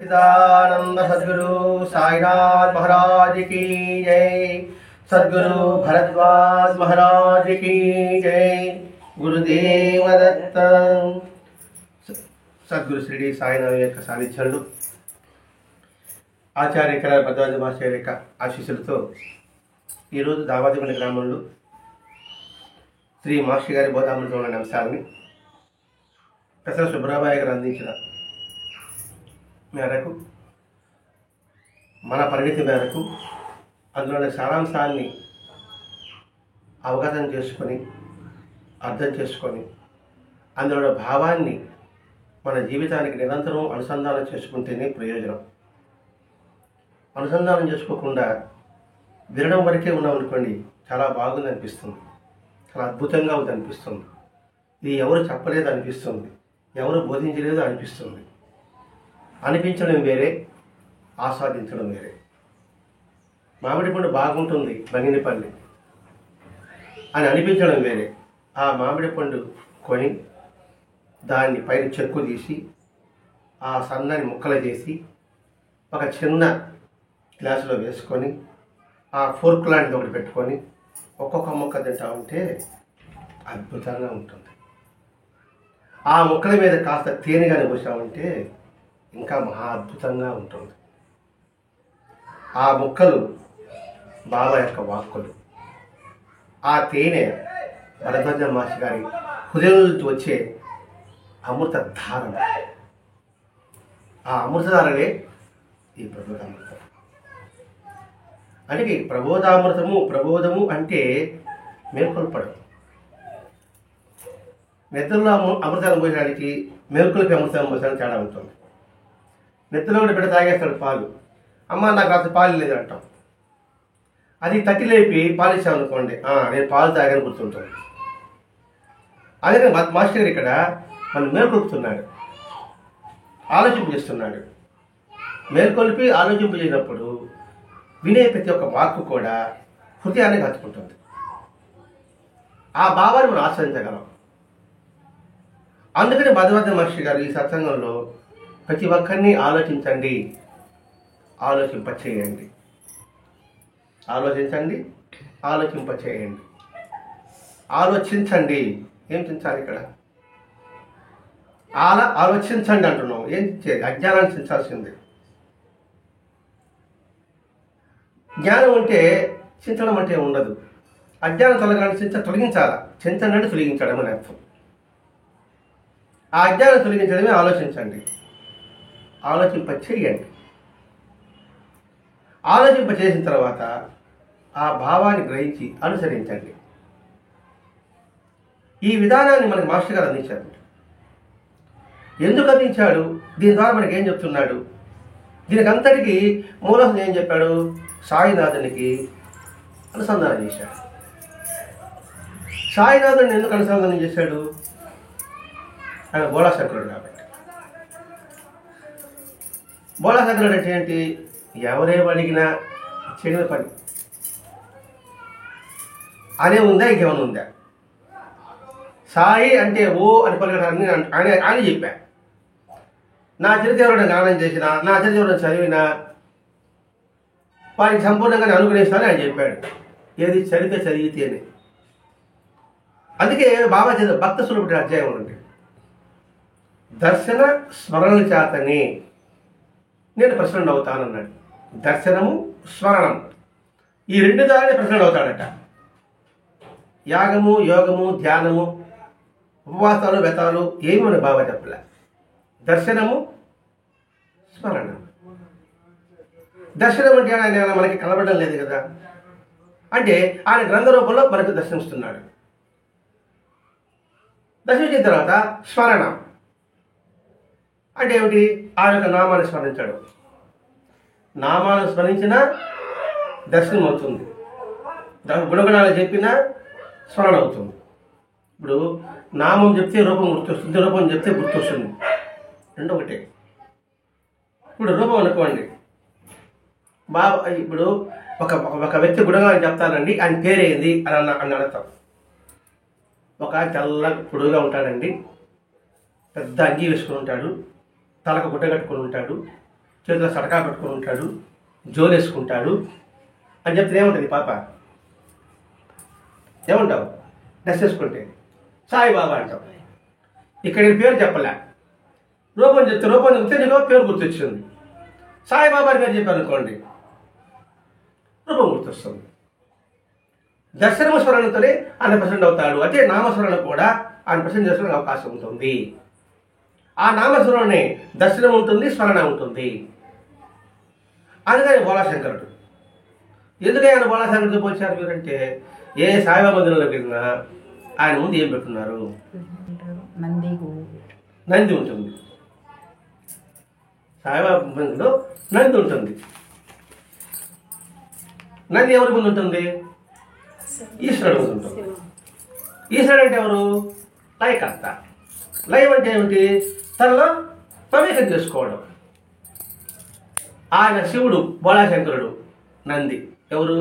सच्चिदानंद सद्गुरु साईनाथ महाराज की जय। सद्गुरु भरद्वाज महाराज की जय। गुरुदेव दत्त। सद्गुरु श्री సాయినాథ్ యొక్క సాన్నిధ్యంలో ఆచార్య కళ భరద్వాజ మాస్టర్ యొక్క ఆశీస్సులతో ఈరోజు దావాదిపల్లి గ్రామంలో శ్రీ మాస్టర్ గారి బోధామృతంలోని అంశాలని పెసర సుబ్రహ్మణ్య గారు అందించిన మేరకు మన పరిణితి మేరకు అందులోని సారాంశాన్ని అవగతం చేసుకొని అర్థం చేసుకొని అందులో భావాన్ని మన జీవితానికి నిరంతరం అనుసంధానం చేసుకుంటేనే ప్రయోజనం. అనుసంధానం చేసుకోకుండా వినడం వరకే ఉన్నామనుకోండి, చాలా బాగుంది అనిపిస్తుంది, చాలా అద్భుతంగా ఉంది అనిపిస్తుంది, ఇది ఎవరు చెప్పలేదు అనిపిస్తుంది, ఎవరు బోధించలేదు అనిపిస్తుంది. అనిపించడం వేరే, ఆస్వాదించడం వేరే. మామిడి పండు బాగుంటుంది బంగినపల్లి అని అనిపించడం వేరే. ఆ మామిడి పండు కొని దాన్ని పైన చెక్కు తీసి ఆ సన్నని ముక్కలు చేసి ఒక చిన్న గ్లాసులో వేసుకొని ఆ ఫోర్క్ లాంటిది ఒకటి పెట్టుకొని ఒక్కొక్క ముక్క తింటా ఉంటే అద్భుతంగా ఉంటుంది. ఆ ముక్కల మీద కాస్త తేనెగానే పోసామంటే ఇంకా మహా అద్భుతంగా ఉంటుంది. ఆ ముక్కలు బాబా యొక్క వాక్కులు, ఆ తేనె భరద్వాజ మాస్టర్ గారి హృదయం నుంచి వచ్చే అమృత ధారణ. ఆ అమృతధారనే ఈ ప్రబోధామృతం. అంటే ప్రబోధము అంటే మేల్కొల్పడం. నిద్రలో అమృతాన్ని పోయడానికి మేల్కొల్పి అమృతాన్ని పోసడానికి తేడా ఉంటుంది. నిద్రలో కూడా బిడ్డ తాగేస్తాడు పాలు, అమ్మ నాకు రాత్రి పాలు లేదు అంటాం. అది తట్టి లేపి పాలు ఇచ్చామనుకోండి, నేను పాలు తాగాని గుర్తుంటాను. అదే మాస్టర్ గారు ఇక్కడ మనం మేల్కొల్పుతున్నాడు, ఆలోచింపజేస్తున్నాడు. మేల్కొల్పి ఆలోచింపజేసినప్పుడు వినే ప్రతి ఒక్క వాక్కు కూడా హృదయాన్ని హత్తుకుంటుంది. ఆ భావాన్ని మనం ఆస్వాదించగలం. అందుకని భరద్వాజ మహర్షి గారు ఈ సత్సంగంలో ప్రతి ఒక్కరిని ఆలోచించండి, ఆలోచింపచేయండి, ఆలోచించండి, ఆలోచింపచేయండి. ఆలోచించండి, ఏం చించాలి ఇక్కడ? ఆలోచించండి అంటున్నాం. ఏం చేయాలి? అజ్ఞానాన్ని చించాల్సిందే. జ్ఞానం అంటే చించడం అంటే ఉండదు. అజ్ఞానం తొలగించాలా. చించండి అంటే తొలగించడం అని అర్థం. ఆ అజ్ఞానం తొలగించడమే ఆలోచించండి, ఆలోచింపచేయండి. ఆలోచింపచేసిన తర్వాత ఆ భావాన్ని గ్రహించి అనుసరించండి. ఈ విధానాన్ని మనకి మాస్టర్ గారు అందించారు. ఎందుకు అందించాడు? దీని ద్వారా మనకి ఏం చెప్తున్నాడు? దీనికి అంతటికీ మూలం ఏం చెప్పాడు? సాయినాథునికి అనుసంధానం చేశాడు. సాయినాథుని ఎందుకు అనుసంధానం చేశాడు? ఆయన బోళాశంకరుడు కాబట్టి. బోళాశంకరుడు అంటే ఏంటి? ఎవరేం అడిగినా చేయని పని అనే ఉందా, ఇంకేమైనా ఉందా? సాయి అంటే ఓ అని పలకడాన్ని ఆయన చెప్పా. నా చరిత్ర ఎవరైనా గానం చేసినా, నా చరిత్ర ఎవరైనా చదివినా వారికి సంపూర్ణంగా అనుకునేస్తానని ఆయన చెప్పాడు. ఏది? చరిత్ర చదివితేనే. అందుకే బాబా చదివిన భక్త సులభుడి అధ్యాయం ఉంది. దర్శన స్మరణ చేతనే నేను ప్రసన్నుడు అవుతానన్నాడు. దర్శనము, స్మరణం, ఈ రెండు ద్వారానే ప్రసన్నుడు అవుతాడట. యాగము, యోగము, ధ్యానము, ఉపవాసాలు, వ్రతాలు ఏమి మన బాబా చెప్పలే. దర్శనము, స్మరణ. దర్శనం అంటే ఆయన మనకి కనబడడం లేదు కదా. అంటే ఆయన గ్రంథ రూపంలో మనకు దర్శనమిస్తున్నాడు. దర్శించిన తర్వాత స్మరణ అంటే ఏమిటి? ఆయన యొక్క నామాన్ని స్మరించడం. నామాలను స్మరించినా దర్శనం అవుతుంది, గుణగణాలు చెప్పినా స్మరణ అవుతుంది. ఇప్పుడు నామం చెప్తే రూపం గుర్తొస్తుంది, రూపం చెప్తే గుర్తొస్తుంది, రెండు ఒకటే. ఇప్పుడు రూపం అనుకోండి, బాబా ఇప్పుడు ఒక వ్యక్తి గుణగాలని చెప్తానండి, ఆయన పేరేంది అని అడతాం. ఒక ఆయన తెల్ల పొడుగుగా ఉంటాడండి, పెద్ద అంగీ వేసుకుని ఉంటాడు, తలకు గుడ్డ కట్టుకుని ఉంటాడు, చేతిలో సటకా పెట్టుకుని ఉంటాడు, జోలేసుకుంటాడు అని చెప్తే ఏముంటుంది పాప? ఏమంటావు? డ్రెస్ వేసుకుంటే సాయిబాబా అంటావు. ఇక్కడ నేను పేరు చెప్పలే, రూపం చెప్తే నీకు పేరు గుర్తొచ్చింది. సాయిబాబా పేరు చెప్పాను అనుకోండి, రూపం గుర్తొస్తుంది. దర్శనము స్మరణతోనే ఆయన ప్రసన్న అవుతాడు. అదే నామస్మరణ కూడా ఆయన ప్రసన్న చేసుకోవడానికి అవకాశం ఉంటుంది. ఆ నామస్మరణనే దర్శనం ఉంటుంది, స్మరణ ఉంటుంది. అందుకని బోళాశంకరుడు. ఎందుకు ఆయన బోళాశంకరుడితో పోల్చారు మీరంటే, ఏ సాయిబాబా మందిరంలోకి వెళ్ళినా ఆయన ముందు ఏం పెట్టున్నారు? నంది ఉంటుంది. సాయిబాబా మందిరంలో నంది ఉంటుంది. నంది ఎవరి ముందు ఉంటుంది? ఈశ్వరుడు ముందు ఉంటుంది. ఈశ్వరుడు అంటే ఎవరు? లయకర్త. లయం అంటే ఏమిటి? తనలో ప్రవేశం చేసుకోవడం. ఆయన శివుడు, బోళాశంకరుడు. నంది ఎవరు?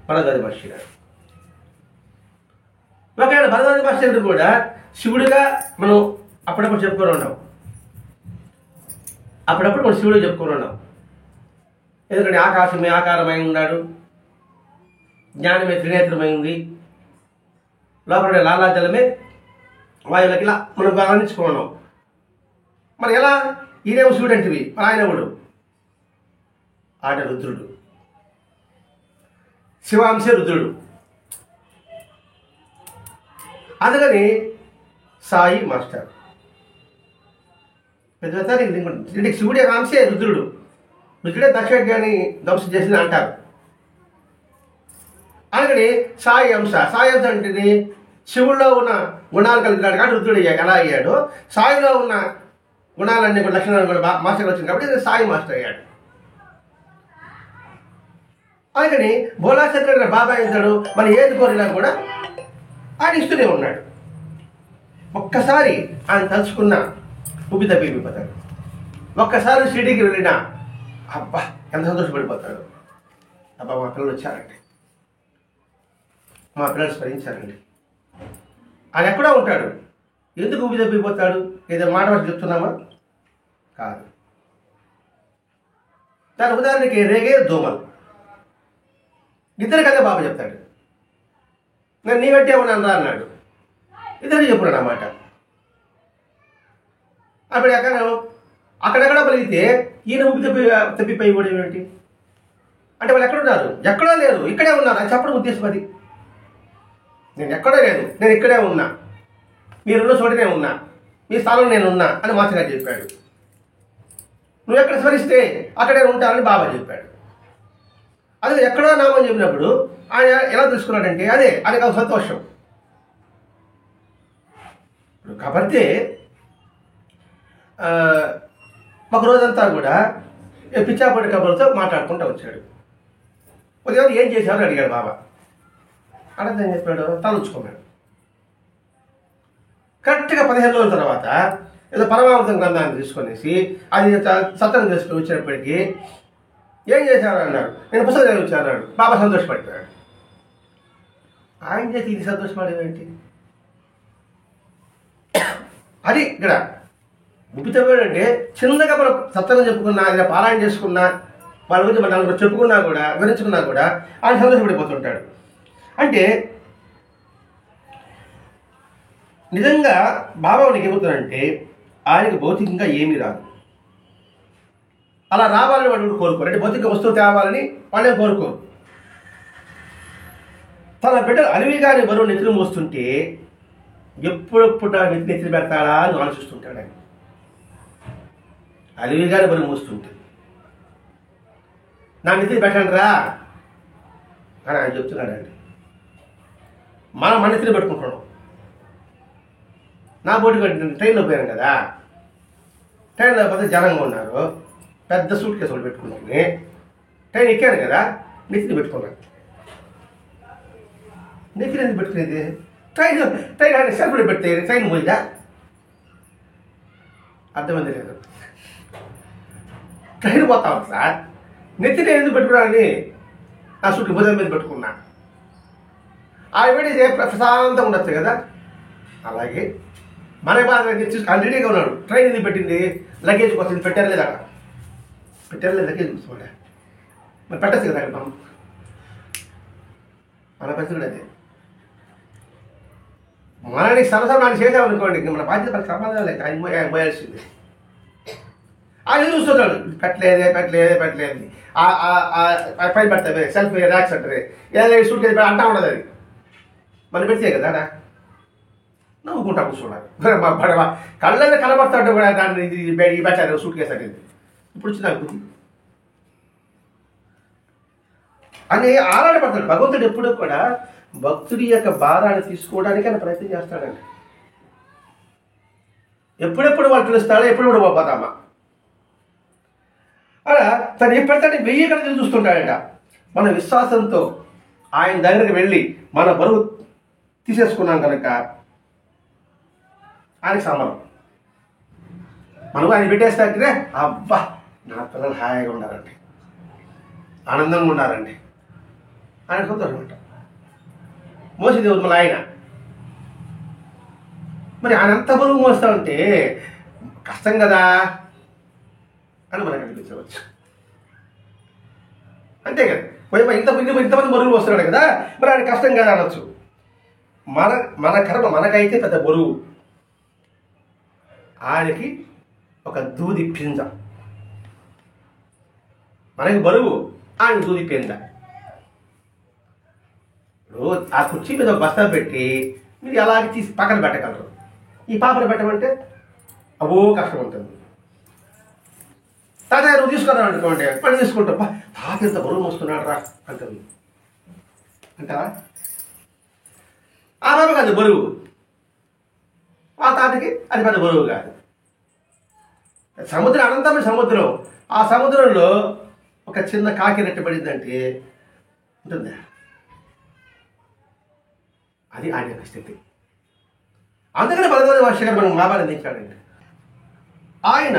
భరద్వాజ మహర్షి గారు. ఒకవేళ భరద్వాజ మహర్షి గారు కూడా శివుడిగా మనం అప్పుడప్పుడు చెప్పుకొని ఉన్నాం. అప్పుడప్పుడు మనం శివుడు చెప్పుకొని ఉన్నాం. ఎందుకంటే ఆకాశమే ఆకారమై ఉన్నాడు, జ్ఞానమే త్రినేత్రమై ఉంది, లోపల లాలాజలమే వాయువులకి ఇలా మనం గమనించుకున్నాం. మరి ఎలా? ఈయనేమో శివుడు అంటివి, ఆయన ఎవడు? ఆయన రుద్రుడు, శివాంశే రుద్రుడు. అందుకని సాయి మాస్టర్ పెద్ద శివుడి అంశే రుద్రుడు. రుద్రుడే దక్షజ్ఞాని ధ్వంసం చేసింది అంటారు. అందుకని సాయి అంశ. సాయి అంశ అంటే శివుల్లో ఉన్న గుణాలు కలిగినాడు కాబట్టి రుద్రుడు ఎలా అయ్యాడు, సాయిలో ఉన్న గుణాలన్నీ కూడా లక్షణాలు కూడా మాస్టర్ వచ్చింది కాబట్టి సాయి మాస్టర్ అయ్యాడు. అందుకని బోళాశంకరుడు బాబా అవుతాడు. మరి ఏది కోరినా కూడా ఆయన ఇస్తూనే ఉన్నాడు. ఒక్కసారి ఆయన తలుచుకున్న ఉబ్బి తప్పిపోతాడు. ఒక్కసారి షిరిడీకి వెళ్ళినా అబ్బా ఎంత సంతోషపడిపోతాడు. అబ్బా మా పిల్లలు వచ్చారండి, మా పిల్లలు స్మరించారండి. ఆయన ఎక్కడో ఉంటాడు. ఎందుకు ఉబ్బి తప్పిపోతాడు? ఏదో మాట వచ్చి చెప్తున్నామా? కాదు. దాని ఉదాహరణకి రేగే దోమలు. ఇద్దరు కదా బాబా చెప్తాడు. నేను నీ వెంటే ఉన్నాను రా అన్నాడు. ఇద్దరికి చెప్పున్నాడు అన్నమాట. అప్పుడు అక్కడెక్కడ పలిగితే ఈయన ఉబ్బి తప్పిపోయి కూడా ఏమిటి అంటే వాళ్ళు ఎక్కడున్నారు? ఎక్కడో లేరు, ఇక్కడే ఉన్నారు అని చెప్పడం ఉద్దేశం అది. నేను ఎక్కడో లేదు, నేను ఇక్కడే ఉన్నా, మీరున్న చోటనే ఉన్నా, మీ స్థానంలో నేను ఉన్నా అని మాస్టర్ గారు చెప్పాడు. నువ్వు ఎక్కడ స్మరిస్తే అక్కడే ఉంటానని బాబా చెప్పాడు. అదే ఎక్కడో నామని చెప్పినప్పుడు ఆయన ఎలా తెలుసుకున్నాడంటే అదే ఆయనకు ఒక సంతోషం. కాబట్టి ఒక రోజంతా కూడా పిచ్చాపడి కబుర్లతో మాట్లాడుకుంటూ వచ్చాడు. ఉదయం ఏం చేశారని అడిగాడు బాబా. అడిగితే ఏం చెప్పాడు? తలుచుకున్నాడు. కరెక్ట్గా 15 రోజుల తర్వాత ఏదో పరమావృతం గ్రంథాన్ని తీసుకొనేసి అది సత్రం చేసుకుని వచ్చినప్పటికీ ఏం చేశారు అన్నాడు. నేను పుస్తకం చదివి వచ్చాను. బాబా సంతోషపడ్డాడు. ఆయన చేతి ఇది సంతోషపడేవేంటి? అది ఇక్కడ ఉబ్బితమేడంటే చిన్నగా మనం సత్యం చెప్పుకున్నా, ఇలా పారాయణ చేసుకున్నా, వాళ్ళ గురించి మనం చెప్పుకున్నా కూడా, వివరించుకున్నా కూడా ఆయన సంతోషపడిపోతుంటాడు. అంటే నిజంగా బాబా మనకి ఏమవుతాడంటే ఆయనకి భౌతికంగా ఏమీ రాదు. అలా రావాలని వాడు కోరుకోరు. అంటే భౌతిక వస్తువు తేవాలని వాళ్ళే కోరుకోరు. తన బిడ్డలు అలివిగాని బరువు నెత్తిని మోస్తుంటే ఎప్పుడెప్పుడు నెత్తిని పెడతాడా అని ఆలోచిస్తుంటాడు ఆయన. అలివిగాని బరువు మోస్తుంటే నా నెత్తిని పెట్టండి రా అని ఆయన చెప్తున్నాడండి. మనం మన నెత్తిని పెట్టుకుంటున్నాం. నా బోటి ట్రైన్లో పోయాను కదా, ట్రైన్లో పోతే జనంగా ఉన్నారు, పెద్ద సూట్ కేసు ఒకటి పెట్టుకున్నాను. ట్రైన్ ఎక్కాను కదా, నెత్తిని పెట్టుకున్నాను. నెత్తిని ఎందుకు పెట్టుకునేది? ట్రైన్ సెల్ఫ్లో పెడితే ట్రైన్ పోయిదా? అర్థమైంది లేదు. ట్రైన్ పోతా ఉంది సార్, నెత్తిని ఎందుకు పెట్టుకున్నానని నా సూట్ భుజం మీద పెట్టుకున్నా. ఆ పెడితే ప్రశాంతంగా ఉండొచ్చు కదా. అలాగే మన బాధ ఆల్రెడీగా ఉన్నాడు. ట్రైన్ ఎందుకు పెట్టింది? లగేజ్ కోసం పెట్టారు లేదా? పెట్టారు దగ్గర చూసుకోండి, మరి పెట్టచ్చు కదా మనం. మన పరిస్థితి అదే. మనని సరసరం నాకు చేసామనుకోండి, మన బాధ్యత మనకు సంబంధం లేదు, ఆయన పోయాల్సింది. ఆయన చూస్తున్నాడు, పెట్టలేదు పైన పెడతాయి సెల్ఫ్ ర్యాక్స్ అంటారు, ఏదైనా సూట్ కేసు అంటా ఉండదు. అది మనం పెడితే కదా నవ్వుకుంటా కూర్చున్నాడు. కళ్ళని కనబడతాడు కూడా, దాన్ని ఈ పెట్టారు సూట్ కేసు అనేది. ఇప్పుడు వచ్చి నాకు బుద్ధి అని ఆరాటపడతాడు. భగవంతుడు ఎప్పుడూ కూడా భక్తుడి యొక్క భారాన్ని తీసుకోవడానికి ఆయన ప్రయత్నం చేస్తాడండి. ఎప్పుడెప్పుడు వాళ్ళు పిలుస్తాడో ఎప్పుడెప్పుడు పోతామా అలా తను ఎప్పటికంటే 1000 కళ్ళు చూస్తుంటాడట. మన విశ్వాసంతో ఆయన దగ్గరికి వెళ్ళి మన బరువు తీసేసుకున్నాం కనుక ఆయనకి సమరం. మనం ఆయన పెట్టేస్తాకే అబ్బా నా పిల్లలు హాయిగా ఉండాలండి, ఆనందంగా ఉండాలండి ఆయన సంతోషం అనమాట. మోసేదేవుడు మళ్ళీ ఆయన. మరి ఆయన అంత బరువు మోస్తా ఉంటే కష్టం కదా అని మనకు అనిపించవచ్చు. అంతే కదా, ఇంతమంది బరువులు వస్తున్నాడు కదా, మరి ఆయన కష్టం కదా అనొచ్చు. మన కర్మ మనకైతే పెద్ద బరువు, ఆయనకి ఒక దూది పింజ. మనకి బరువు, ఆయన దూది పింజ. ఇప్పుడు ఆ కుర్చీ మీద ఒక బస్తా పెట్టి మీరు అలాగే తీసి పక్కన పెట్టగలరు. ఈ పాపను పెట్టమంటే అవో కష్టం ఉంటుంది. తాతయ్య నువ్వు తీసుకున్నావు అనుకోండి, పని తీసుకుంటావు, తాత ఎంత బరువు వస్తున్నాడు రా అంటుంది అంటావా? ఆ బాబుకి అది బరువు, ఆ తాతకి అది పెద్ద బరువు కాదు. సముద్రం అనంతమైన సముద్రం, ఆ సముద్రంలో ఒక చిన్న కాకి నెట్టబడిందంటే ఉంటుందా? అది ఆయన యొక్క స్థితి. అందుకని భగవద్ భాష గారు మనకు లాభాలు అందించాడండి. ఆయన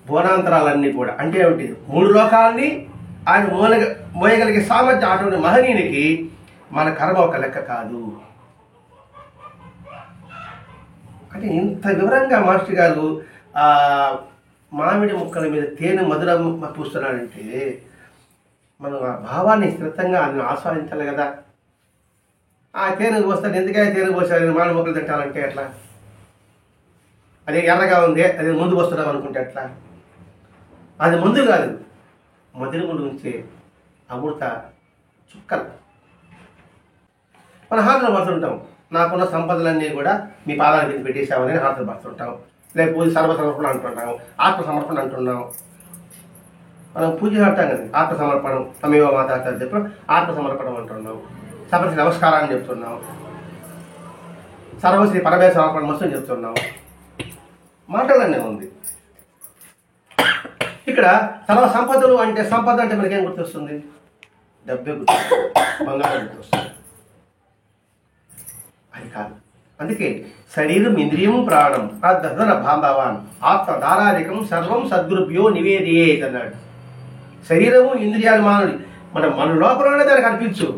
భువనాంతరాలన్నీ కూడా అంటే ఏమిటి, 3 లోకాలని ఆయన మోయగలిగే సామర్థ్యం అటువంటి మహనీయునికి మన కర్మ ఒక లెక్క కాదు. అంటే ఇంత వివరంగా మాస్టర్ గారు మామిడి ముక్కల మీద తేనె మధురం పూస్తున్నాడంటే మనం ఆ భావాన్ని స్థిరంగా ఆయన ఆస్వాదించాలి కదా. ఆ తేనె పోస్తాను, ఎందుకైనా తేనె పోసాను మామిడి ముక్కలు తింటానంటే ఎట్లా? అది ఎర్రగా ఉంది, అది ముందు వస్తున్నాం అనుకుంటే ఎట్లా? అది ముందు కాదు, మధ్యలో ముందు ఉంచే అమృత చుక్కలు. మన హాజరు పడుతుంటాం, నాకున్న సంపదలన్నీ కూడా మీ పాదాల మీద పెట్టేసామని హాజరు పడుతుంటాం. లేక పూజ సర్వసమర్పణ అంటున్నాం, ఆత్మసమర్పణ అంటున్నాం. మనం పూజ అంటాం కదా, ఆత్మసమర్పణం తమేవ మాతా చెప్పడం ఆత్మసమర్పణం అంటున్నాం. సపతి నమస్కారాన్ని చెప్తున్నాం, సర్వశ్రీ పరమేశ్వర సమర్పణ మస్తు చెప్తున్నాం. మాటలనే ఉంది. ఇక్కడ సర్వ సంపదలు అంటే సంపద అంటే మనకేం గుర్తొస్తుంది? డబ్బే గుర్తొస్తుంది, బంగారం గుర్తొస్తుంది. అది కాదు. అందుకే శరీరం ఇంద్రియము ప్రాణం అదన బాంధవాన్ ఆత్మ దారాధికం సర్వం సద్గురుభ్యో నివేదియేత్ అన్నాడు. శరీరము ఇంద్రియాలు మానవుడి మన లోపలనే దానికి అనిపించు,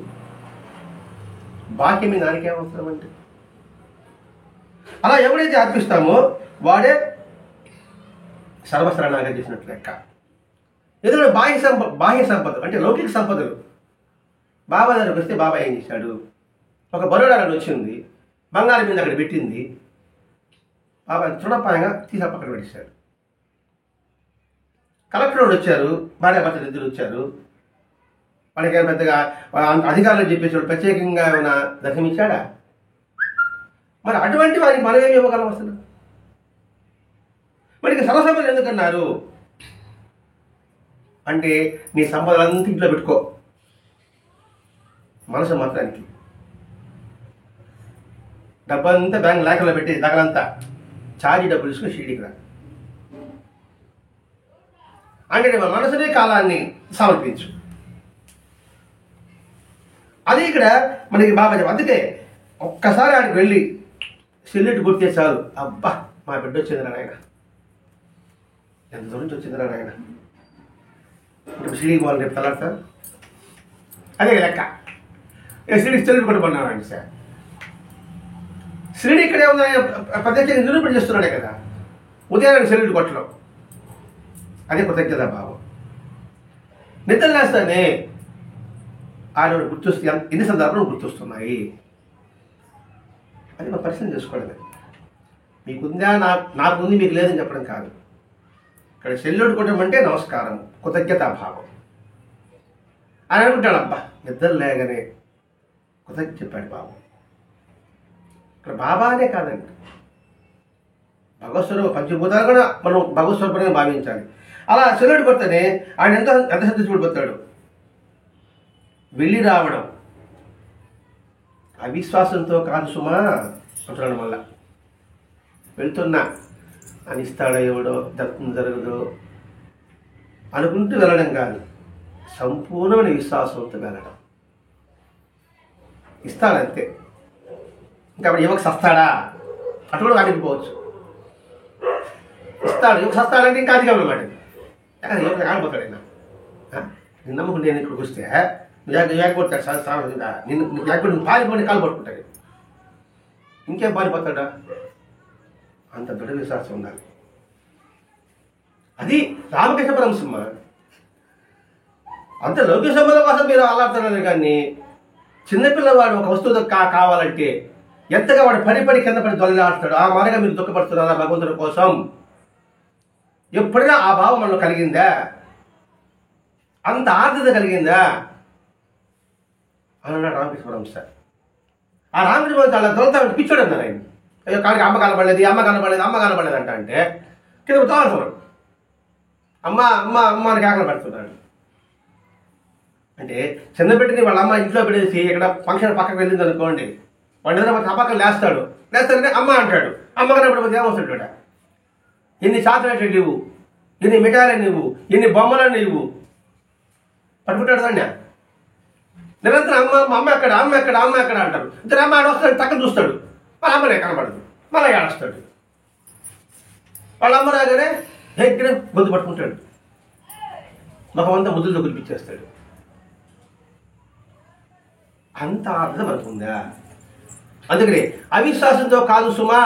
బాక్యం మీద దానికి ఏమవసరం అంటే అలా ఎవరైతే అర్పిస్తామో వాడే సర్వశరణాగతి చేసినట్లు లెక్క. ఎందుకంటే బాహ్య సంపద అంటే లౌకిక సంపదలు. బాబా దగ్గరికి వస్తే బాబా ఏం చేశాడు? ఒక బరోడా వచ్చింది, బంగారం మీద అక్కడ పెట్టింది, బాబా తృణపాయంగా తీసి పక్కన పెట్టేశాడు. కలెక్టర్ వచ్చారు, భార్యాభర్తలు ఇద్దరు వచ్చారు, వాళ్ళకి పెద్దగా అధికారులు చెప్పేసి ప్రత్యేకంగా ఏమైనా దర్శనమిచ్చాడా? మరి అటువంటి వారికి మనమేమి ఇవ్వగలం అసలు? మరి సర్వసంపదలు ఎందుకన్నారు అంటే నీ సంపదలంతా ఇంట్లో పెట్టుకో, మనసు మాత్రానికి డబ్బంతా బ్యాంక్ లాకర్లో పెట్టి దగ్గరంతా ఛార్జీ డబ్బులు తీసుకుని షిరిడీకి రా అంటే మనసునే కాలాన్ని సమర్పించు. అది ఇక్కడ మనకి బాబా చెప్ప. అందుకే ఒక్కసారి ఆడికి వెళ్ళి సిల్లెట్ గుర్తే చాలు, అబ్బా మా బిడ్డ వచ్చిందిరా నాయన, ఎంత దూరం నుంచి వచ్చిందిరా నాయన. ఇప్పుడు షిరిడీకి వాళ్ళు రేపు తలాడతా అదే లెక్క. షిరిడీకి చెల్లి కొట్టుకున్నాను సార్. షిరిడి ఇక్కడే ఉందని ప్రత్యేకంగా నిరూపణ చేస్తున్నాడే కదా. ఉదయానికి సెల్యూట్ కొట్టడం, అదే కృతజ్ఞతా భావం. నిద్ర లేస్తానే ఆయన గుర్తొస్తే ఎన్ని సందర్భాలు గుర్తొస్తున్నాయి అది మనం పరిశీలన చేసుకోవడమే. మీకుందా నాకుంది మీకు లేదని చెప్పడం కాదు. ఇక్కడ సెల్యూట్ కొట్టడం అంటే నమస్కారం, కృతజ్ఞతా భావం. ఆయన అనుకుంటాడు, అబ్బా నిద్ర లేగానే కృతజ్ఞత చెప్పాడు బాబు. ఇక్కడ బాబా అనే కాదండి, భగవత్స్వరూప పంచభూతాలు కూడా మనం భగవత్స్వరూపంగా భావించాలి. అలా సెల్యూట్ కొడితేనే ఆయన ఎంత సంతోషపడిపోతాడు. వెళ్ళి రావడం అవిశ్వాసంతో కాదు సుమా అంటున్నాడు. మళ్ళా వెళ్తున్నా అని ఇస్తాడో ఎవడో జరగదో అనుకుంటూ వెళ్ళడం కాదు, సంపూర్ణమైన విశ్వాసంతో వెళ్ళడం. ఇస్తాడంతే. ఇంకా యువకు సస్తాడా అటు కూడా ఆగిపోవచ్చు. ఇస్తాడు, యువకు సస్తాడంటే ఇంకా అధికం అన్నమాట. యువకు ఆగిపోతాడు. ఆయన నిన్ను నమ్మకం నేను ఇక్కడికి వస్తే కొడతాడు, నిన్ను పారిపోయి కాలు పట్టుకుంటాడు. ఇంకేం పారిపోతాడా? అంత దృఢ విశ్వాసం ఉండాలి. అది రామకృష్ణ పరమసింహ. అంత లౌకిక సంబంధం కోసం మీరు అలాడుతున్నారు, కానీ చిన్నపిల్లవాడు ఒక వస్తువు కావాలంటే ఎంతగా వాడు పడి కింద పడి దొల్లాడుతాడు. ఆ మాదిరిగా మీరు దుఃఖపడుతున్నారా భగవంతుడి కోసం? ఎప్పుడైనా ఆ భావం మనలో కలిగిందా? అంత ఆర్ద్రత కలిగిందా అని అన్నాడు రామకృష్ణ పరమహంస. ఆ రామకృష్ణ పరమహంస అలా దొరతాడు, పిచ్చోడు అన్నారు ఆయన. అయ్యో కాడికి అమ్మ కనపడలేదు అంటే కింద తోలుతున్నాడు. అమ్మ అని కేకలు పెడుతున్నాడు. అంటే చిన్నబిడ్డని వాళ్ళ అమ్మ ఇంట్లో పెట్టేసి ఇక్కడ ఫంక్షన్ పక్కకు వెళ్ళింది అనుకోండి, వాడు ఏదైనా తప్పక లేస్తాడంటే అమ్మ అంటాడు. అమ్మ కనపడిపోతే ఏమవుతాడు? ఎన్ని చాక్లెట్లు ఇవ్వు, ఎన్ని మిఠాయిలు ఇవ్వు, ఎన్ని బొమ్మలను ఇవ్వు, పట్టుకుంటాడు దాన్ని. నిరంతరం అమ్మ ఎక్కడ అంటారు. ఇద్దరు అమ్మ ఆడ వస్తాడు, తక్కువ చూస్తాడు, వాళ్ళ అమ్మనే కనపడదు, మళ్ళీ ఆడస్తాడు. వాళ్ళ అమ్మ రాగానే ఎక్కడే గొంతు పట్టుకుంటాడు, ముఖమంతా ముద్దులతో కురిపించేస్తాడు. అంత అర్థం అనుకుందా? అందుకని అవిశ్వాసంతో కాదు సుమా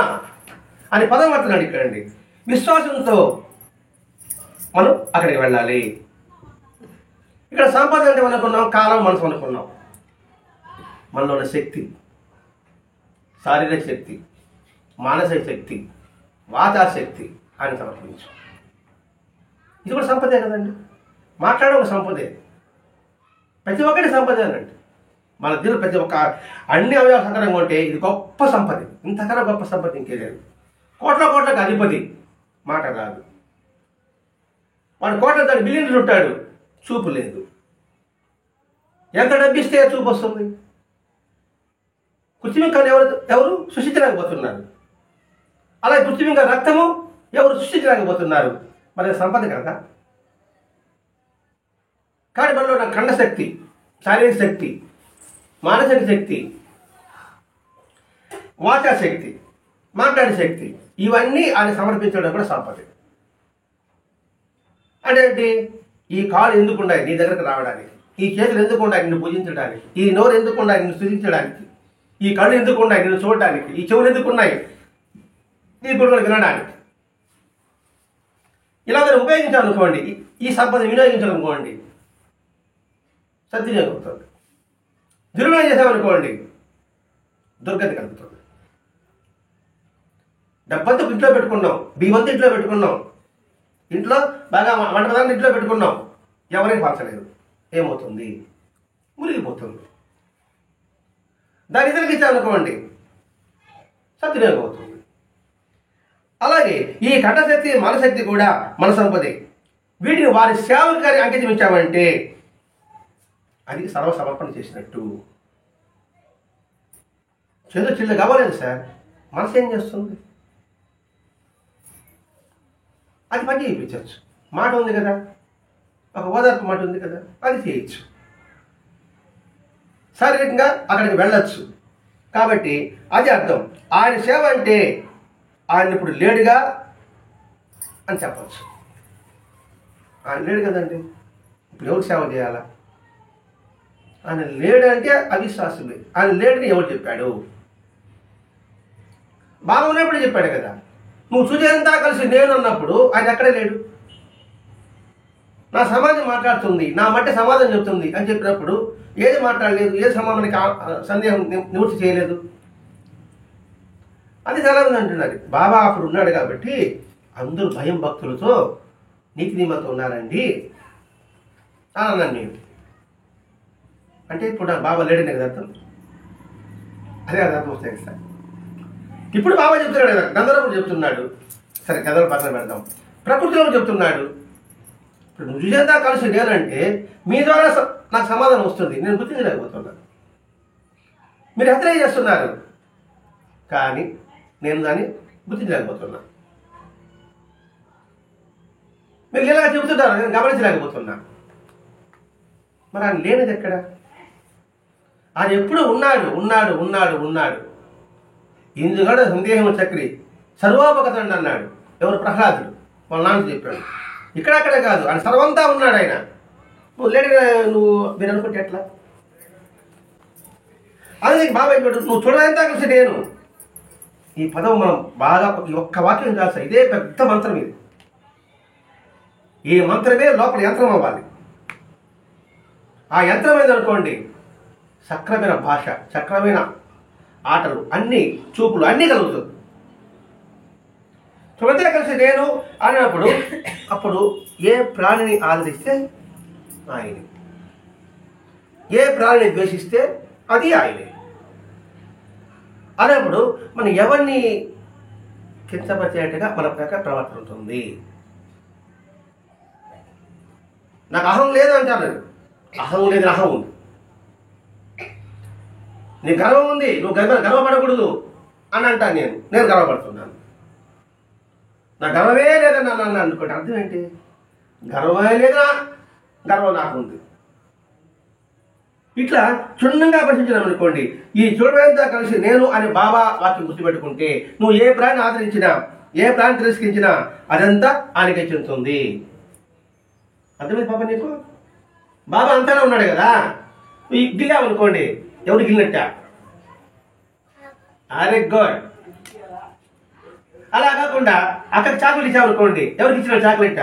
అని పదం పడుతున్నాడు ఇక్కడండి. విశ్వాసంతో మనం అక్కడికి వెళ్ళాలి. ఇక్కడ సంపద అంటే మనం అనుకున్నాం, కాలం మనసు అనుకున్నాం. మనలో ఉన్న శక్తి, శారీరక శక్తి, మానసిక శక్తి, వాచాశక్తి ఆయన సమర్పించు. ఇది కూడా సంపదే కదండి. మాట్లాడే ఒక సంపదే, ప్రతి ఒక్కటి సంపదేనండి. మన దీని ప్రతి ఒక్క అన్ని అవయవాలు సకరంగా ఉంటే ఇది గొప్ప సంపద. ఇంతకన్నా గొప్ప సంపద ఇంకే లేదు. కోట్లకు అధిపతి మాట రాదు. వాడు కోట్ల దాని బిలియన్లు ఉంటాడు, చూపు లేదు. ఎంత డబ్బిస్తే చూపు వస్తుంది? కృత్రిమంగా ఎవరు సృష్టించలేకపోతున్నారు. అలాగే కృత్రిమంగా రక్తము ఎవరు సృష్టించలేకపోతున్నారు. మరి సంపద కదా. కానీ మనలో ఉన్న ఖండశక్తి, శారీరక శక్తి, మానసిక శక్తి, వాచాశక్తి, మాట్లాడే శక్తి, ఇవన్నీ ఆయన సమర్పించడం కూడా సంపద. అంటే ఏంటి? ఈ కాలు ఎందుకు ఉండాలి నీ దగ్గరకు రావడానికి, ఈ చేతులు ఎందుకు ఉండాలి నిన్ను పూజించడానికి, ఈ నోరు ఎందుకు ఉండాలి నిన్ను స్తుతించడానికి, ఈ కళ్ళు ఎందుకు ఉన్నాయి నిన్ను చూడడానికి, ఈ చెవులు ఎందుకు ఉన్నాయి నీ గురువులు వినడానికి. ఇలా మీరు ఉపయోగించాలనుకోండి, ఈ సంపద వినియోగించాలనుకోండి, సద్వినియోగం అవుతుంది. దుర్వినియోగం చేసామనుకోండి, దుర్గతి కలుగుతుంది. డబ్బంతా ఇంట్లో పెట్టుకున్నాం, బియ్యంతా ఇంట్లో పెట్టుకున్నాం, ఇంట్లో బాగా వంట పదార్థం ఇంట్లో పెట్టుకున్నాం, ఎవరైనా పంచలేదు, ఏమవుతుంది? మురిగిపోతుంది. దాని ఇతరులకు ఇచ్చామనుకోండి, సద్వినియోగం అవుతుంది. అలాగే ఈ కంఠశక్తి, మనశక్తి కూడా మన సంపదే. వీటిని వారి సేవకారి అంకితం ఇచ్చామంటే అది సర్వసమర్పణ చేసినట్టు. చేదు చిల్లు కావాలేదు సార్, మనసు ఏం చేస్తుంది? అది పని చేయించవచ్చు. మాట ఉంది కదా, ఒక ఓదార్పు మాట ఉంది కదా, అది చేయొచ్చు. శారీరకంగా అక్కడికి వెళ్ళొచ్చు. కాబట్టి అది అర్థం. ఆయన సేవ అంటే ఆయన ఇప్పుడు లేడుగా అని చెప్పచ్చు. ఆయన లేడు కదండి, ఇప్పుడు ఎవరు సేవ చేయాలా? ఆయన లేడు అంటే అవిశ్వాసమే. ఆయన లేడని ఎవరు చెప్పాడు? బాగా ఉన్నప్పుడు చెప్పాడు కదా. నువ్వు చూసేంతా కలిసి నేను అన్నప్పుడు ఆయన ఎక్కడే లేడు. నా సమాజం మాట్లాడుతుంది, నా మట్టి సమాజం చెబుతుంది అని చెప్పినప్పుడు ఏది మాట్లాడలేదు, ఏ సమాజానికి సందేహం నివృత్తి చేయలేదు. అది చాలామంది అంటున్నారు. బాబా అప్పుడు ఉన్నాడు కాబట్టి అందరూ భయం భక్తులతో నీతి నియమంతో ఉన్నారండి అని అన్నాను నేను. అంటే ఇప్పుడు నాకు బాబా లేడనే కదా అర్థం. అదే అది అర్థం వస్తాయి సార్. ఇప్పుడు బాబా చెప్తున్నాడు కదా, గంధర్వుడు చెప్తున్నాడు. సరే గంధర్వుడు పక్కన పెడదాం. ప్రకృతిలో చెప్తున్నాడు. ఇప్పుడు నిజంగా కలిసి నేనంటే మీ ద్వారా నాకు సమాధానం వస్తుంది, నేను గుర్తించలేకపోతున్నాను. మీరు హత్య చేస్తున్నారు కానీ నేను దాన్ని గుర్తించలేకపోతున్నా. మీరు ఇలాగ చెబుతున్నారు, నేను గమనించలేకపోతున్నా. మరి ఆయన లేనిది ఎక్కడ? ఆయన ఎప్పుడు ఉన్నాడు ఉన్నాడు ఉన్నాడు ఉన్నాడు. ఇందుగడ సందేహం చక్రి సర్వోపగతండి అన్నాడు. ఎవరు? ప్రహ్లాదుడు. వాళ్ళ నాన్న చెప్పాడు. ఇక్కడక్కడే కాదు, ఆయన సర్వంతా ఉన్నాడు. ఆయన నువ్వు లేని మీరు అనుకుంటే ఎట్లా? అది నీకు బాబా చెప్పాడు, నువ్వు చూడదంతా కలిసి నేను. ఈ పదం మనం బాగా ఈ ఒక్క వాక్యం కాదు సార్, ఇదే పెద్ద మంత్రం ఇది. ఈ మంత్రమే లోపల యంత్రం అవ్వాలి. ఆ యంత్రం ఏదనుకోండి, సక్రమైన భాష, సక్రమైన ఆటలు, అన్ని చూపులు అన్నీ కలుగుతుంది. చూడతే కలిసి నేను అన్నప్పుడు అప్పుడు ఏ ప్రాణిని ఆదరిస్తే ఆయనే, ఏ ప్రాణిని ద్వేషిస్తే అది ఆయనే. అన్నప్పుడు మనం ఎవరిని కించపరిచేట్టుగా మన ప్రకారం ప్రవర్తన ఉంటుంది. నాకు అహం లేదు అంటారు. అహం లేదు, అహం ఉంది. నీకు గర్వం ఉంది, నువ్వు గర్వపడకూడదు అని అంటాను. నేను గర్వపడుతున్నాను. నా గర్వమే లేదని నన్ను అనుకోండి. అర్థం ఏంటి? గర్వమే లేదా, గర్వం నాకు ఉంది. ఇట్లా క్షుణ్ణంగా ప్రశ్నించినాం అనుకోండి, ఈ చూడవేంతా కలిసి నేను అని బాబా వాక్యం గుర్తుపెట్టుకుంటే నువ్వు ఏ ప్రాణి ఆదరించినా, ఏ ప్రాణి తిరస్కరించినా అదంతా ఆయనకే చెందుతుంది. అర్థమైంది పాప నీకు? బాబా అంతానే ఉన్నాడు కదా. గిల్లామనుకోండి, ఎవరు గిల్లినట్ట? అరే గుడ్. అలా కాకుండా అక్కడ చాక్లెట్ ఇచ్చామనుకోండి, ఎవరికి ఇచ్చిన చాక్లెట్?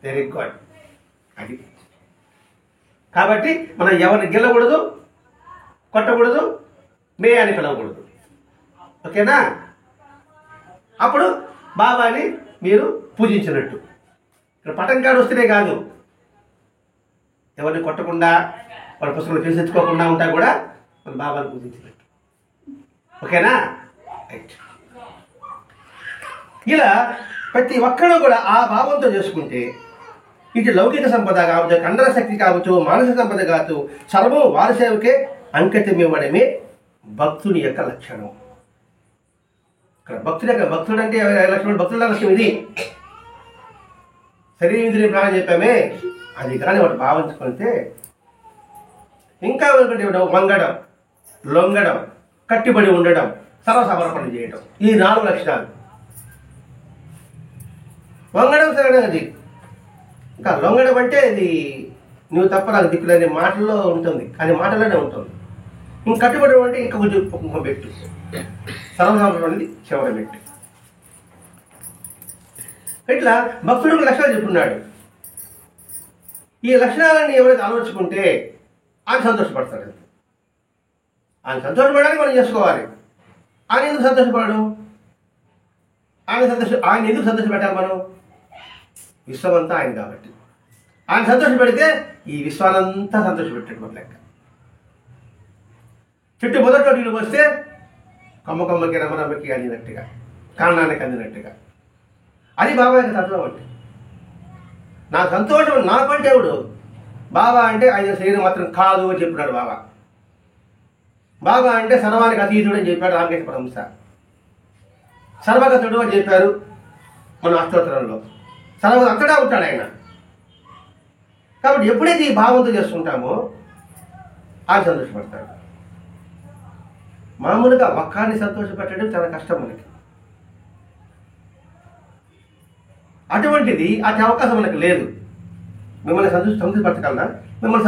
Very good. అది కాబట్టి మనం ఎవరిని గిల్లకూడదు, కొట్టకూడదు, మే అని పిలవకూడదు. ఓకేనా? అప్పుడు బాబాని మీరు పూజించినట్టు. ఇక్కడ పటంకాడు వస్తేనే కాదు, ఎవరిని కొట్టకుండా వాళ్ళ పుస్తకంలో తెలిసించుకోకుండా ఉంటా కూడా మన బాబాని పూజించినట్టు. ఓకేనా? రైట్. ఇలా ప్రతి ఒక్కరూ కూడా ఆ భావంతో చేసుకుంటే ఇటు లౌకిక సంపద కావచ్చు, కండర శక్తి కావచ్చు, మానసిక సంపద కావచ్చు, సర్వం వారి సేవకే అంకితం ఇవ్వడమే భక్తుని యొక్క లక్షణం. ఇక్కడ భక్తుడు అంటే లక్షణం, భక్తుల లక్ష్యం ఇది. శరీరేంద్రియ ప్రాణం చెప్పామే, అది కానీ వాటి భావించుకుంటే ఇంకా వంగడం, లొంగడం, కట్టుబడి ఉండడం, సర్వసమర్పణ చేయడం, ఈ 4 లక్షణాలు. వంగడం సరే, అది ఇంకా లొంగడం అంటే అది నువ్వు తప్ప నాకు దిక్కులేని మాటల్లో ఉంటుంది, అది మాటలోనే ఉంటుంది. ఇంక కట్టుబడి అంటే ఇంకొక పెట్టు, సర్వసమర్పణ అనేది చివరి పెట్టు. ఇట్లా భక్తుడికి లక్షణాలు చెప్పున్నాడు. ఈ లక్షణాలన్నీ ఎవరైతే ఆలోచించుకుంటే ఆయన సంతోషపడతాడు. ఆయన సంతోషపడడానికి మనం చేసుకోవాలి. ఆయన ఎందుకు సంతోషపడడం? ఆయన ఎందుకు సంతోషపెట్టాలి మనం? విశ్వమంతా ఆయన కాబట్టి. ఆయన సంతోషపెడితే ఈ విశ్వానంతా సంతోషపెట్టాడు మన లెక్క. చుట్టూ మొదట్లో నీళ్ళు వస్తే కొమ్మకి రమ్మకి అందినట్టుగా, కారణానికి అందినట్టుగా. అది బాబా యొక్క తత్వం అంటే. నా సంతోషం నాకంటే ఎవడు? బాబా అంటే ఆయన శరీరం మాత్రం కాదు అని చెప్పినాడు బాబా. బాబా అంటే సర్వానికి అతీతుడు అని చెప్పాడు రామకృష్ణ పరమహంస. సర్వగతుడు అని చెప్పారు మన అష్టోత్తరంలో. సర్వ అంతటా ఉంటాడు ఆయన. కాబట్టి ఎప్పుడైతే ఈ భావంతో చేసుకుంటామో ఆయన సంతోషపడతాడు. మామూలుగా ఒక్కడిని సంతోషపెట్టడం చాలా కష్టం మనకి. అటువంటిది అతి అవకాశం మనకు లేదు. మిమ్మల్ని సంతృప్తిపరచగలనా? మిమ్మల్ని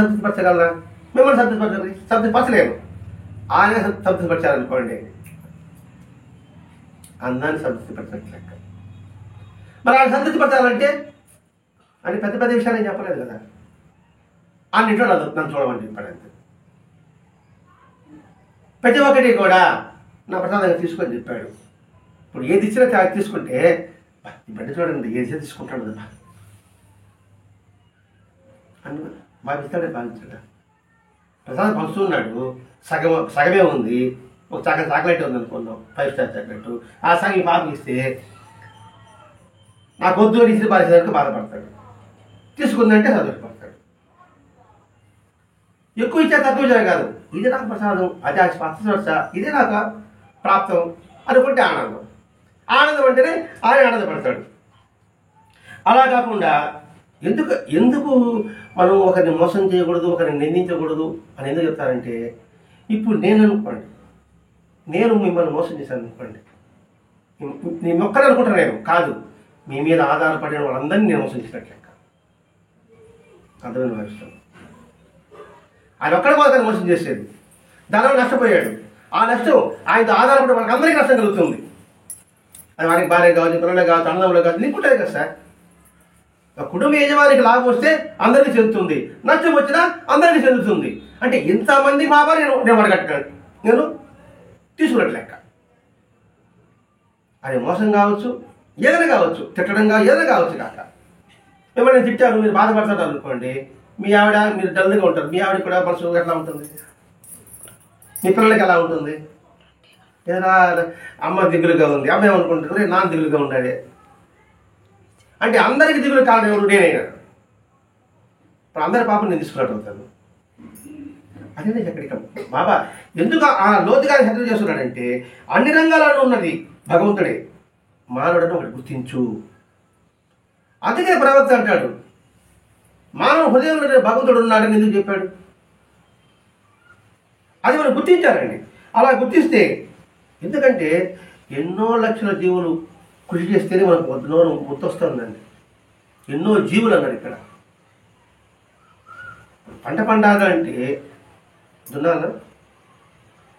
సంతృప్తిపరచలేము. ఆయన సంతృప్తిపరచాలనుకోండి, అందరినీ సంతృప్తిపరచలేక. మరి ఆయన సంతృప్తిపరచాలంటే అని పెద్ద పెద్ద విషయాలు ఏం చెప్పలేదు కదా. అన్నింటిలో నన్ను చూడమని చెప్పాడు అంతే. ప్రతి ఒక్కటి కూడా నా ప్రసాదంగా తీసుకొని చెప్పాడు. ఇప్పుడు ఏది ఇచ్చినా తీసుకుంటే ఈ బిడ్డ చూడండి ఏది ఇచ్చినా తీసుకుంటాడు కదా అని భావిస్తాడే భావించాడా. ప్రసాదం పంచుతున్నాడు, సగమే ఉంది, ఒక సగం చాక్లెట్ ఉంది అనుకున్నాం, 5 స్టార్ చాక్లెట్. ఆ సగం పాపకి ఇస్తే నాకు వద్దు అని ఇచ్చి బాధించడానికి బాధపడతాడు, తీసుకుందంటే సంతోషపడతాడు. ఎక్కువ ఇచ్చా తక్కువ ఇచ్చా కాదు, ఇది నాకు ప్రసాదం, అది స్పష్టత, ఇదే నాకు ప్రాప్తం అనుకుంటే ఆనందం. ఆనందం అంటేనే ఆయన ఆనందపడతాడు. అలా కాకుండా ఎందుకు మనం ఒకరిని మోసం చేయకూడదు, ఒకరిని నిందించకూడదు అని ఎందుకు చెప్తారంటే, ఇప్పుడు నేను అనుకోండి, నేను మిమ్మల్ని మోసం చేశాను అనుకోండి, నేను ఒక్కడే అనుకుంటాను, నేను కాదు, మీ మీద ఆధారపడిన వాళ్ళందరినీ నేను మోసం చేసినట్టు లెక్క. అర్థమైన భావిస్తాను. ఆయన ఒక్కడే మాత్రం మోసం చేసేది, దానివల్ల నష్టపోయాడు. ఆ నష్టం ఆయనతో ఆధారపడి వాళ్ళకి అందరికీ నష్టం కలుగుతుంది. అది వారికి భార్య కావచ్చు, పిల్లలే కావచ్చు, అన్నదమ్ములే కావచ్చు, నీకు ఉంటుంది కదా సార్. కుటుంబ యజమానికి లాభం వస్తే అందరికీ చెందుతుంది, నష్టం వచ్చినా అందరికీ చెందుతుంది. అంటే ఇంతమంది బాబా నేను అడగట్టాను, నేను తీసుకున్నట్టు లెక్క. అది మోసం కావచ్చు, ఏదైనా కావచ్చు, తిట్టడంగా ఏదైనా కావచ్చు కాక. ఏమైనా తిట్టారు, మీరు బాధపడతారు అనుకోండి, మీ ఆవిడ మీరు డల్గా ఉంటారు, మీ ఆవిడ కూడా మనసు ఎట్లా ఉంటుంది, మీ పిల్లలకి ఎలా ఉంటుంది, ఏదైనా అమ్మ దిగులుగా ఉంది, అమ్మ ఏమనుకుంటుంది, నాన్న దిగులుగా ఉండాలి అంటే అందరికి దిగులు కారణం ఎవరు, నేనైనా. ఇప్పుడు అందరి పాపం నేను తీసుకున్నట్టు అవుతాను. అదే ఎక్కడికి బాబా ఎందుకు ఆ లోతుగా హెచ్చరిక చేస్తున్నాడంటే, అన్ని రంగాలలో ఉన్నది భగవంతుడే, మానవుడని ఒకటి గుర్తించు. అందుకే ప్రవక్త అంటాడు, మానవ హృదయంలో భగవంతుడు ఉన్నాడని ఎందుకు చెప్పాడు? అది మనం గుర్తించాలండి. అలా గుర్తిస్తే, ఎందుకంటే ఎన్నో లక్షల జీవులు కృషి చేస్తేనే మనకు నోరు ముత్తొస్తుందండి. ఎన్నో జీవులు అన్నారు ఇక్కడ. పంట పండాలంటే దున్నాలా,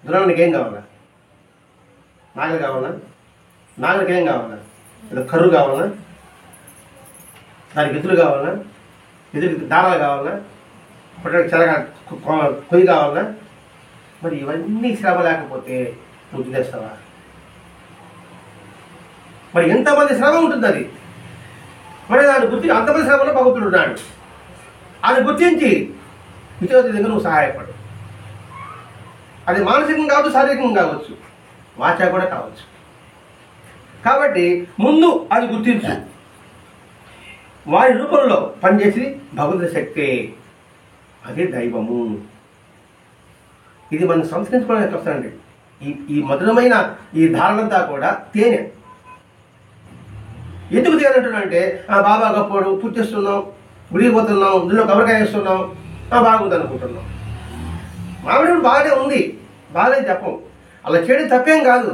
దున్నానికి ఏం కావాలా? నాగలు కావాలా? నాగలికి ఏం కావాలా? ఏదో కర్రు కావాలా? దానికి ఎదురు కావాలా? ఎదురుకి దారాలు కావాలా? పొట్టకి చెరగా కొయ్యి కావాలా? మరి ఇవన్నీ శ్రమ లేకపోతే నువ్వు తినేస్తావా? మరి ఎంతమంది శ్రమ ఉంటుంది అది. మరి దాన్ని గుర్తి అంతమంది శ్రమలో భగవంతుడు ఉన్నాడు. అది గుర్తించి విచోది దగ్గర నువ్వు సహాయపడు. అది మానసికంగా కావచ్చు, శారీరకంగా కావచ్చు, వాచా కూడా కావచ్చు. కాబట్టి ముందు అది గుర్తించు. వారి రూపంలో పనిచేసి భగవంతుడి శక్తి, అదే దైవము. ఇది మనం సంస్కరించుకోవడానికి వస్తానండి. ఈ మధురమైన ఈ ధారణంతా కూడా తేనె. ఎందుకు తేనంటున్నానంటే, బాబా గొప్పడు, పూజ చేస్తున్నాం, గుడికి పోతున్నాం, దీనిలో కొబ్బరికాయ వేస్తున్నాం, బాగుంది అనుకుంటున్నాం. మామిడి బాగానే ఉంది, బాగానే చెప్పం. అలా చేయడం తప్పేం కాదు.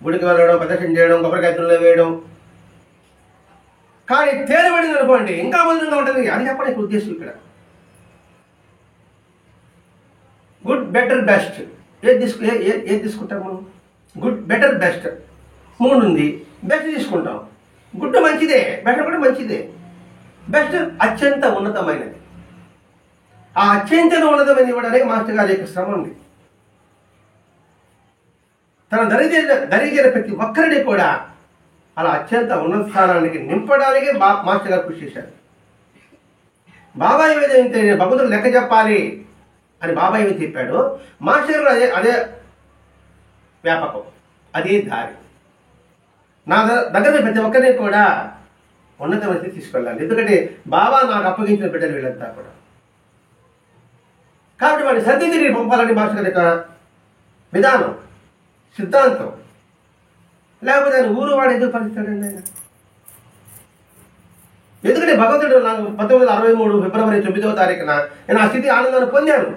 గుడికి వెళ్ళడం, ప్రదర్శన చేయడం, కొబ్బరికాయ దుల్లో వేయడం. కానీ తేనె పడింది అనుకోండి, ఇంకా మధురంగా ఉంటుంది. అది చెప్పడానికి ఉద్దేశం ఇక్కడ. గుడ్, బెటర్, బెస్ట్ ఏది తీసుకుంటాం మనం? గుడ్, బెటర్, బెస్ట్ 3 ఉంది. బెస్ట్ తీసుకుంటాం. గుడ్ మంచిదే, బెటర్ కూడా మంచిదే. బెస్ట్ అత్యంత ఉన్నతమైనది. ఆ అత్యంత ఉన్నతమైన ఇవ్వడానికి మాస్టర్ గారి యొక్క శ్రమ ఉంది. తన దరిచేర ప్రతి ఒక్కరిని కూడా అలా అత్యంత ఉన్నత స్థానానికి నింపడానికి మాస్టర్ గారు కృషి చేశారు. బాబాయ్ ఏదైతే భగవంతుడు లెక్క చెప్పాలి అని బాబాయ్ ఏమి చెప్పాడో, మాస్టర్ గారు అదే వ్యాపకం, అదే దారి. నా దగ్గర ప్రతి ఒక్కరిని కూడా ఉన్నతమైన తీసుకెళ్ళాలి. ఎందుకంటే బాబా నాకు అప్పగించిన బిడ్డలు వీళ్ళంతా కూడా. కాబట్టి వాడిని సర్దిద్ది పంపాలని మాస్టర్ గారి యొక్క విధానం, సిద్ధాంతం. లేకపోతే ఆయన ఊరు వాడు ఎందుకు పలుకుతాడండి ఆయన? ఎందుకంటే భగవంతుడు నాకు 1963 ఫిబ్రవరి 9వ తారీఖున నేను ఆ స్థితి ఆనందాన్ని పొందాను.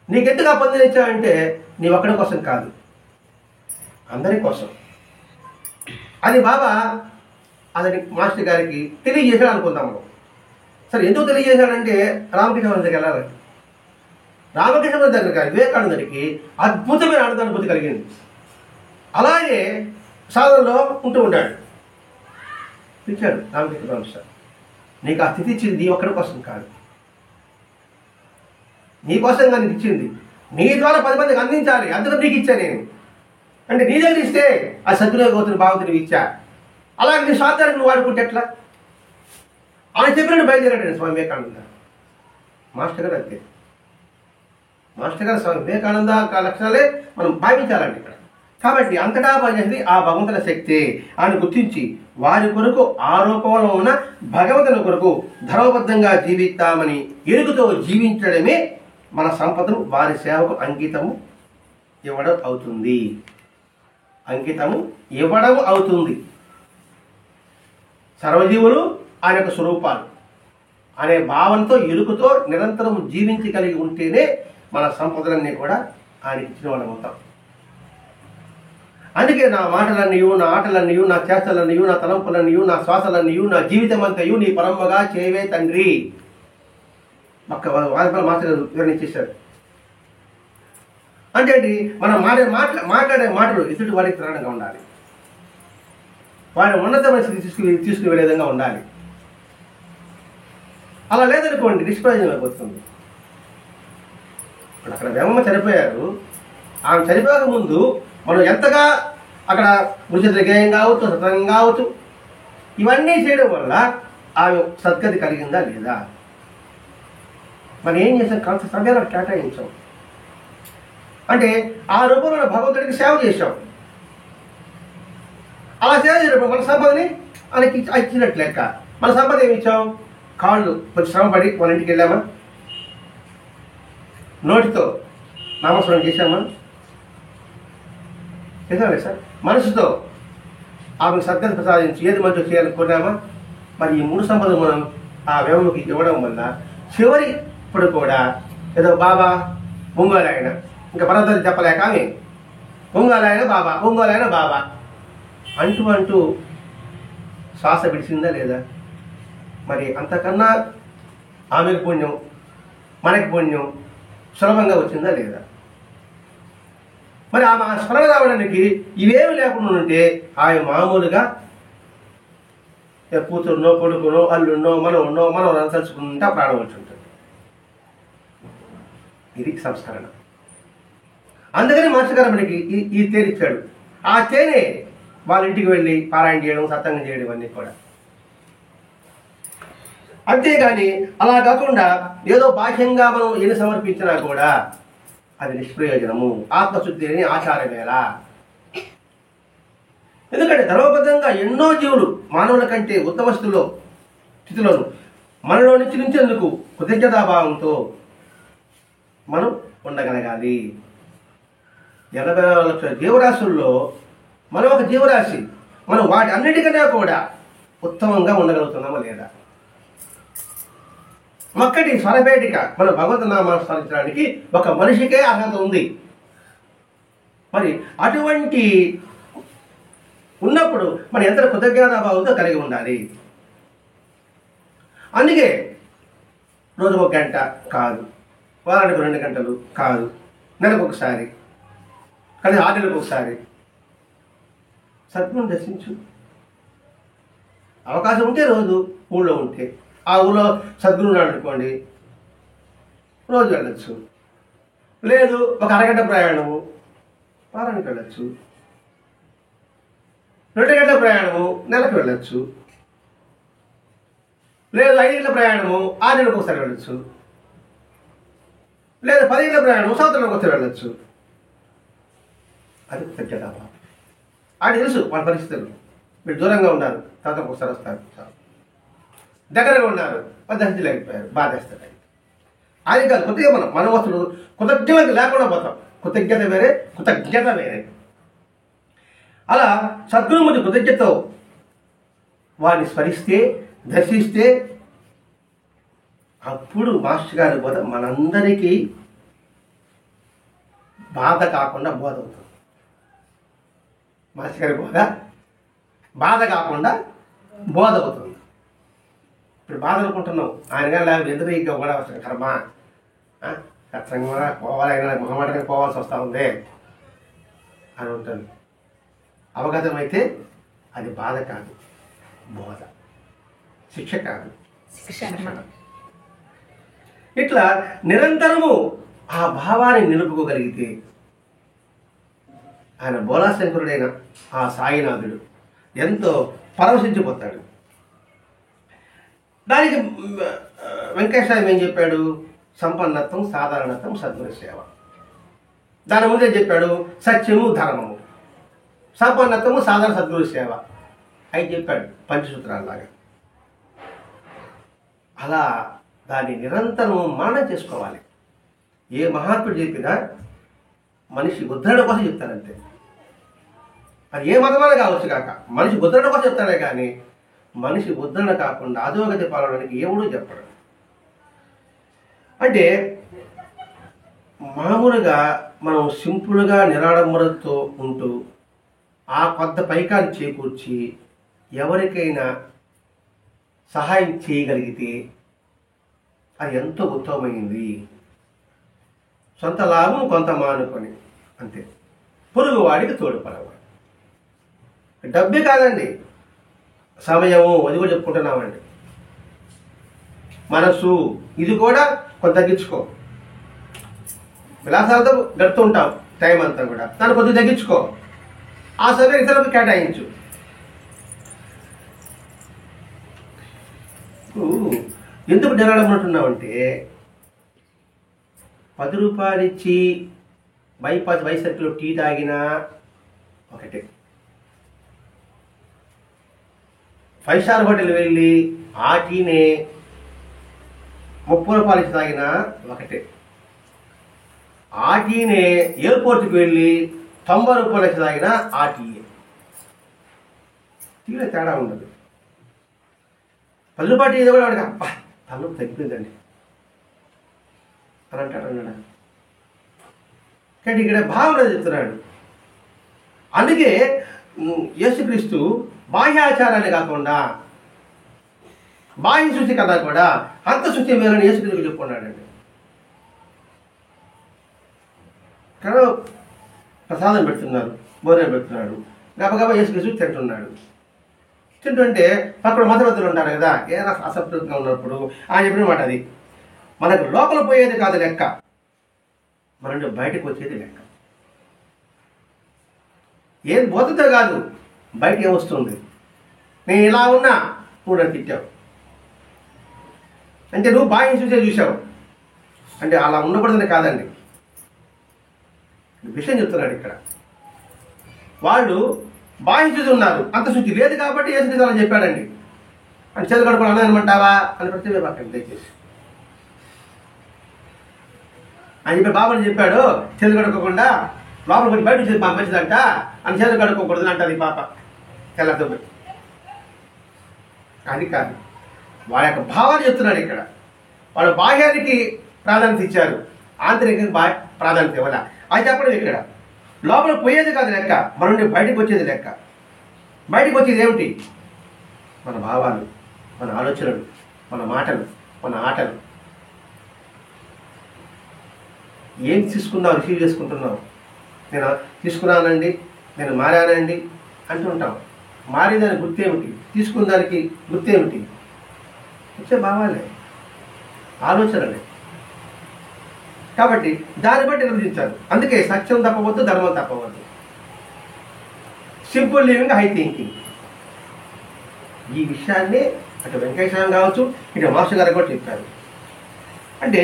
నీకెందుకు ఆ పొందనిచ్చావంటే, నీ ఒక్కడి కోసం కాదు, అందరి కోసం. అది బాబా అతని మాస్టర్ గారికి తెలియజేశాడు అనుకుందాము. సరే, ఎందుకు తెలియజేశాడంటే రామకృష్ణ దగ్గరికి వెళ్ళాలి. రామకృష్ణ దగ్గర వివేకానందుడికి అద్భుతమైన ఆనందానుభూతి కలిగింది. అలాగే సాధనలో ఉంటూ ఉంటాడు. పిలిచాడు రామకృష్ణ పరమహంస. నీకు ఆ స్థితి ఇచ్చింది నీ ఒక్కడి కోసం కాదు, నీ కోసం నీకు ఇచ్చింది, నీ ద్వారా 10 మందికి అందించాలి, అందుకని నీకు ఇచ్చా నేను. అంటే నీ దగ్గర ఇస్తే ఆ సద్వినియోగవుతున్న భావంతునికి ఇచ్చా, అలాగే నీ స్వార్థానికి నువ్వు వాడుకుంటే ఎట్లా? ఆయన చెప్పినట్టు బయలుదేరాడు స్వామి వివేకానంద. మాస్టర్ గారు అంతే. మాస్టర్ గారు స్వామి వివేకానంద లక్షణాలే మనం భావించాలండి ఇక్కడ. కాబట్టి అంతటా పనిచేసేది ఆ భగవంతుల శక్తి అని గుర్తించి వారి కొరకు ఆ రూపంలో ఉన్న భగవంతుని కొరకు ధర్మబద్ధంగా జీవిస్తామని ఎరుగుతో జీవించడమే మన సంపదను వారి సేవకు అంకితము ఇవ్వడం అవుతుంది. అంకితము ఇవ్వడం అవుతుంది. సర్వజీవులు ఆయన యొక్క స్వరూపాలు అనే భావంతో ఎరుకుతో నిరంతరం జీవించగలిగి ఉంటేనే మన సంపదలన్నీ కూడా ఆయనకి ఇచ్చిన వాళ్ళం అవుతాం. అందుకే నా మాటలన్నయూ, నా ఆటలన్నయూ, నా చేష్టలన్నయూ, నా తలంపులన్నయూ, నా శ్వాసలన్నయూ, నా జీవితం అంతయు నీ పరమ్మగా చేయవే తండ్రి. ఒక్క వారిపై మాటలు వివరించేశారు. అంటే మనం మాట్లాడే మాటలు ఎదుటి వారికి ప్రేరణగా ఉండాలి, వారి ఉన్నతమైన స్థితి తీసుకునే విధంగా ఉండాలి. అలా లేదనుకోండి నిష్ప్రయోజనం అయిపోతుంది. ఇప్పుడు అక్కడ వేమమ్మ చనిపోయారు. ఆమె చనిపోయక ముందు మనం ఎంతగా అక్కడ ఉచిత గేయం కావచ్చు, సత్రంగం కావచ్చు, ఇవన్నీ చేయడం వల్ల ఆమె సద్గతి కలిగిందా లేదా? మనం ఏం చేసాం? కొంత సమయాన్ని కేటాయించాం. అంటే ఆ రూపంలో భగవంతుడికి సేవ చేశాం. అలా సేవ చేయడం మన సంపదని ఆయనకి ఇచ్చినట్లు లెక్క. మన సంపద ఏమి ఇచ్చాం? కాళ్ళు కొంచెం శ్రమపడి మన ఇంటికి వెళ్ళామా, నోటితో నామస్మరణ చేశామా, చేసామే సార్, మనసుతో ఆమెకు సద్గతి ప్రసాదించి ఏది మంచిగా చేయాలని కోరామా? మరి ఈ 3 సంపదలు మనం ఆ వేమమ్మకి ఇవ్వడం వల్ల చివరి ఇప్పుడు కూడా ఏదో బాబా ఒంగోలాయన, ఇంకా పరదలు చెప్పలేక ఆమె ఒంగోలాయన బాబా, ఒంగోలాయన బాబా అంటూ శ్వాస విడిచిందా లేదా? మరి అంతకన్నా ఆమెకు పుణ్యం, మనకి పుణ్యం సులభంగా వచ్చిందా లేదా? మరి ఆమె స్మరణ రావడానికి ఇవేమి లేకుండా ఉంటే ఆమె మామూలుగా కూతురునో, కొడుకునో, అల్లున్నో, మనం అనుసరించుకుంటా ప్రాణం వచ్చి ఉంటుంది. ఇది సంస్కరణ. అందుకని మాస్టర్ గారు మనకి ఈ తేనిచ్చాడు. ఆ తేనె వాళ్ళ ఇంటికి వెళ్ళి పారాయణ చేయడం, సత్సంగం చేయడం అన్నీ కూడా. అంతేగాని అలా కాకుండా ఏదో బాహ్యంగా మనం ఎన్ని సమర్పించినా కూడా అది నిష్ప్రయోజనము, ఆత్మశుద్ధి అని ఆచారమేళ. ఎందుకంటే ధర్మబద్ధంగా ఎన్నో జీవులు మానవుల కంటే ఉత్తమ స్థితిలోను మనలో నుంచేందుకు కృతజ్ఞతాభావంతో మనం ఉండగలగాలి. 84 లక్షల జీవరాశుల్లో మనం ఒక జీవరాశి. మనం వాటి అన్నిటికన్నా కూడా ఉత్తమంగా ఉండగలుగుతున్నామా లేదా? ఒక్కటి స్వరపేటిక మన భగవంతు నామాన్ని స్మరించడానికి ఒక మనిషికే అర్హత ఉంది. మరి అటువంటి ఉన్నప్పుడు మనం ఎంత కృతజ్ఞతాభావంతో కలిగి ఉండాలి. అందుకే రోజుకు 1 గంట కాదు, వారానికి 2 గంటలు కాదు, నెలకు ఒకసారి, కానీ 6 నెలలకు ఒకసారి సద్గురుని దర్శించు. అవకాశం ఉంటే రోజు ఊళ్ళో ఉంటే ఆ ఊళ్ళో సద్గురువు ఉన్నాడు అనుకోండి, రోజు వెళ్ళచ్చు. లేదు ఒక అరగంట ప్రయాణము, వారానికి వెళ్ళచ్చు. 2 గంటల ప్రయాణము నెలకు వెళ్ళచ్చు. లేదు 5 గంటల ప్రయాణము 6 నెలలకు ఒకసారి వెళ్ళచ్చు. లేదు 10 గంటల ప్రయాణము సంవత్సరానికి ఒకసారి వెళ్ళచ్చు. అది కృతజ్ఞతాభావం. ఆడ తెలుసు వాళ్ళ పరిస్థితులు. మీరు దూరంగా ఉన్నారు, తర్వాత ఒకసారి వస్తారు. దగ్గరగా ఉన్నారు, దర్శించలేకపోయారు, బాధేస్తారు. అది కాదు కొద్దిగా మనం వస్తువులు కృతజ్ఞత లేకుండా పోతాం. కృతజ్ఞత వేరే, కృతజ్ఞత వేరే. అలా సద్గురుమూర్తి కృతజ్ఞతతో వారిని స్మరిస్తే, దర్శిస్తే అప్పుడు మాస్టర్ గారి బోధ మనందరికీ బాధ కాకుండా బోధ అవుతుంది. మాస్టర్ గారి బోధ బాధ కాకుండా బోధ అవుతుంది. ఇప్పుడు బాధ అనుకుంటున్నాం, ఆయన కానీ లేకపోతే ఎందుకు ఇంకా కూడా వస్తుంది కర్మ, ఖచ్చితంగా పోవాలి, ఆయన మొహమాటంగా పోవాల్సి వస్తూ ఉంది అని ఉంటుంది. అవగతం అయితే అది బాధ కాదు, బోధ. శిక్ష కాదు, శిక్షణ. ఇట్లా నిరంతరము ఆ భావాన్ని నిలుపుకోగలిగితే ఆయన బోలాశంకరుడైన ఆ సాయినాథుడు ఎంతో పరవశించిపోతాడు. దానికి వెంకటేశ్వర ఏం చెప్పాడు? సంపన్నత్వం, సాధారణత్వం, సద్గురు సేవ. దాని ముందే చెప్పాడు సత్యము, ధర్మము, సంపన్నత్వము, సాధారణ, సద్గురు సేవ అవి చెప్పాడు పంచసూత్రాలలాగా. అలా దాన్ని నిరంతరం మననం చేసుకోవాలి. ఏ మహాత్ముడు చెప్పినా మనిషి ఉద్ధరణ కోసం చెప్తానంతే. అది ఏ మతమైనా కావచ్చు కాక మనిషి ఉద్ధరణ కోసం చెప్తానే కానీ మనిషి ఉద్ధరణ కాకుండా అధోగతి పాలనడానికి ఎవడూ చెప్పడు. అంటే మామూలుగా మనం సింపుల్గా నిరాడంబరతో ఉంటూ ఆ కొత్త పైకాన్ని చేకూర్చి ఎవరికైనా సహాయం చేయగలిగితే అది ఎంతో ఉత్తమమైంది. సొంత లాభం కొంత మానుకొని అంతే. పొరుగువాడికి తోడుపడవాడు. డబ్బే కాదండి, సమయము, అది కూడా చెప్పుకుంటున్నామండి. మనసు, ఇది కూడా కొంత తగ్గించుకో. విలాసాలతో గడుపుతుంటాం టైం అంతా కూడా, దాన్ని కొద్దిగా తగ్గించుకో. ఆ సమయం ఇతరులకు కేటాయించు. ఎందుకు నిరాడమంటున్నామంటే 10 రూపాయలు ఇచ్చి బైపాస్ బై సర్కిల్లో టీ తాగినా ఒకటే, 5 స్టార్ హోటల్ వెళ్ళి ఆ టీనే 30 రూపాయలు ఇచ్చి తాగినా ఒకటే, ఆ టీనే ఎయిర్పోర్ట్కి వెళ్ళి 90 రూపాయలు ఇచ్చి తాగినా ఆ టీయే. టీలో తేడా ఉండదు. 10 రూపాయలు టీ కూడా వాడికి అబ్బా తను తగ్గిపోయిందండి అని అంటాడు అన్నాడు. కానీ ఇక్కడ భావన చెప్తున్నాడు. అందుకే యేసుక్రీస్తు బాహ్యాచారాలే కాకుండా బాహ్య శుచి కదా కూడా అంత శుచి మేలని యేసుక్రీస్తు చెప్పుకున్నాడండి. ఇక్కడ ప్రసాదం పెడుతున్నారు, భోజనం పెడుతున్నాడు, గబగబా యేసుక్రీస్తు తింటున్నాడు. తింటుంటే పక్కన మతవద్దులు ఉంటారు కదా, ఏదైనా అసంతృప్తిగా ఉన్నప్పుడు ఆయన చెప్పిన మాట అది, మనకు లోపల పోయేది కాదు లెక్క, మన నుండి బయటకు వచ్చేది లెక్క. ఏది పోతుందో కాదు, బయట ఏమొస్తుంది. నేను ఇలా ఉన్నా నువ్వు నన్ను తిట్టావు అంటే నువ్వు బాహ్య చూసే చూసావు అంటే అలా ఉండకూడదని కాదండి. విషయం చెప్తున్నాడు ఇక్కడ. వాళ్ళు బాహ్య చూసి ఉన్నారు, అంత శుద్ధి లేదు కాబట్టి యేసుక్రీస్తు అలా చెప్పాడండి. అని చేతులు కడుక్కొని అన్నమంటావా అని ప్రతి పక్కన దయచేసి అని చెప్పి బాబుని చెప్పాడు. చేతులు కడుక్కోకుండా లోపల కొంచెం బయట వచ్చేది మంచిదంట అని చేతులు కడుక్కోకూడదు అంటది పాప తెల్లతో. అది కాదు, వాళ్ళ యొక్క భావాన్ని చెప్తున్నాడు ఇక్కడ. వాళ్ళు బాహ్యానికి ప్రాధాన్యత ఇచ్చారు, ఆంతరిక ప్రాధాన్యత ఇవ్వాల. అది చెప్పడం ఇక్కడ. లోపల పోయేది కాదు లెక్క, మన నుండి బయటకు వచ్చేది లెక్క. బయటకు వచ్చేది ఏమిటి? మన భావాలు, మన ఆలోచనలు, మన మాటలు, మన ఆటలు. ఏం తీసుకున్నావు, రిసీవ్ చేసుకుంటున్నావు. నేను తీసుకున్నానండి, నేను మారానండి అంటుంటాం. మారేదానికి గుర్తేమిటి? తీసుకున్న దానికి గుర్తేమిటి? వచ్చే భావాలే, ఆలోచనలే. కాబట్టి దాన్ని బట్టి నిర్వచించారు. అందుకే సత్యం తప్పవద్దు, ధర్మం తప్పవద్దు. Simple living, high thinking. ఈ విషయాన్ని అటు వెంకటేశ్వరం కావచ్చు, ఇటు మాస్టర్ గారు కూడా చెప్పారు. అంటే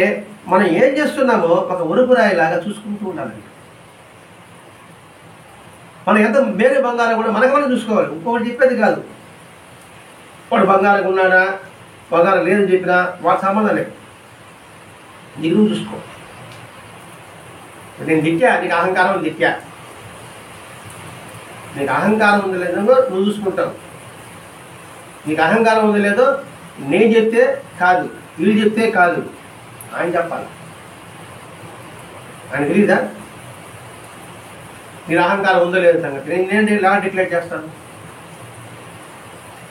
మనం ఏం చేస్తున్నామో ఒక ఉరుపురాయిలాగా చూసుకుంటూ ఉండాలండి. మనం ఎంత మేరే బంగారం కూడా మనకు మనం చూసుకోవాలి. ఇంకొకటి చెప్పేది కాదు. వాడు బంగారం ఉన్నాడా, బంగారం లేదని చెప్పినా వాటి సంబంధం లేదు. నీకు నువ్వు చూసుకో. నేను దిట్టా, నీకు అహంకారం దిట్టా. నీకు అహంకారం ఉంది లేదో నువ్వు చూసుకుంటావు. నీకు అహంకారం ఉంది లేదో నేను చెప్తే కాదు, వీళ్ళు చెప్తే కాదు, ఆయన చెప్పాలి. ఆయన తెలియదా మీరు అహంకారం ఉందో లేదో సంగతి? నేను ఇలా డిక్లేర్ చేస్తాను.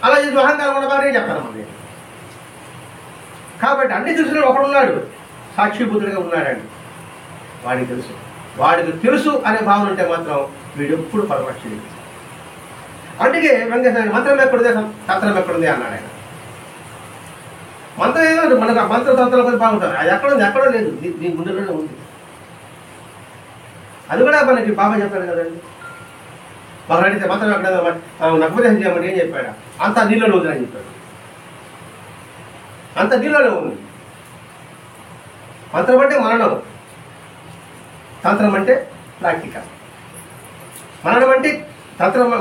అలా చెప్పి అహంకారం ఉండగా నేను చెప్తాను మరి. కాబట్టి అన్ని తెలిసిన ఒకడున్నాడు, సాక్షిభూతుడిగా ఉన్నాడండి. వాడికి తెలుసు. వాడికి తెలుసు అనే భావన ఉంటే మాత్రం వీడు ఎప్పుడు పరమక్షుడు. అందుకే వెంకటేశ్వర మంత్రం ఎక్కడుంది, శాస్త్రం ఎక్కడుంది అన్నాడు ఆయన. మంత్రం ఏదో మనకు ఆ మంత్ర తంత్రాల కొద్ది బాగుంటుంది. అది ఎక్కడో లేదు, నీ గుండెలోనే ఉంది. అది కూడా మనకి బాబా చెప్పాడు కదండి. బాగా అడిగితే మంత్రం ఎక్కడ నగ్మదేశం చేయమంటే ఏం చెప్పాడు? అంత నీళ్ళలో ఉంది అని చెప్పాడు. అంత నీళ్ళలో ఉంది. మంత్రం అంటే మరణం, తంత్రం అంటే ప్రాక్టికల్. మరణం అంటే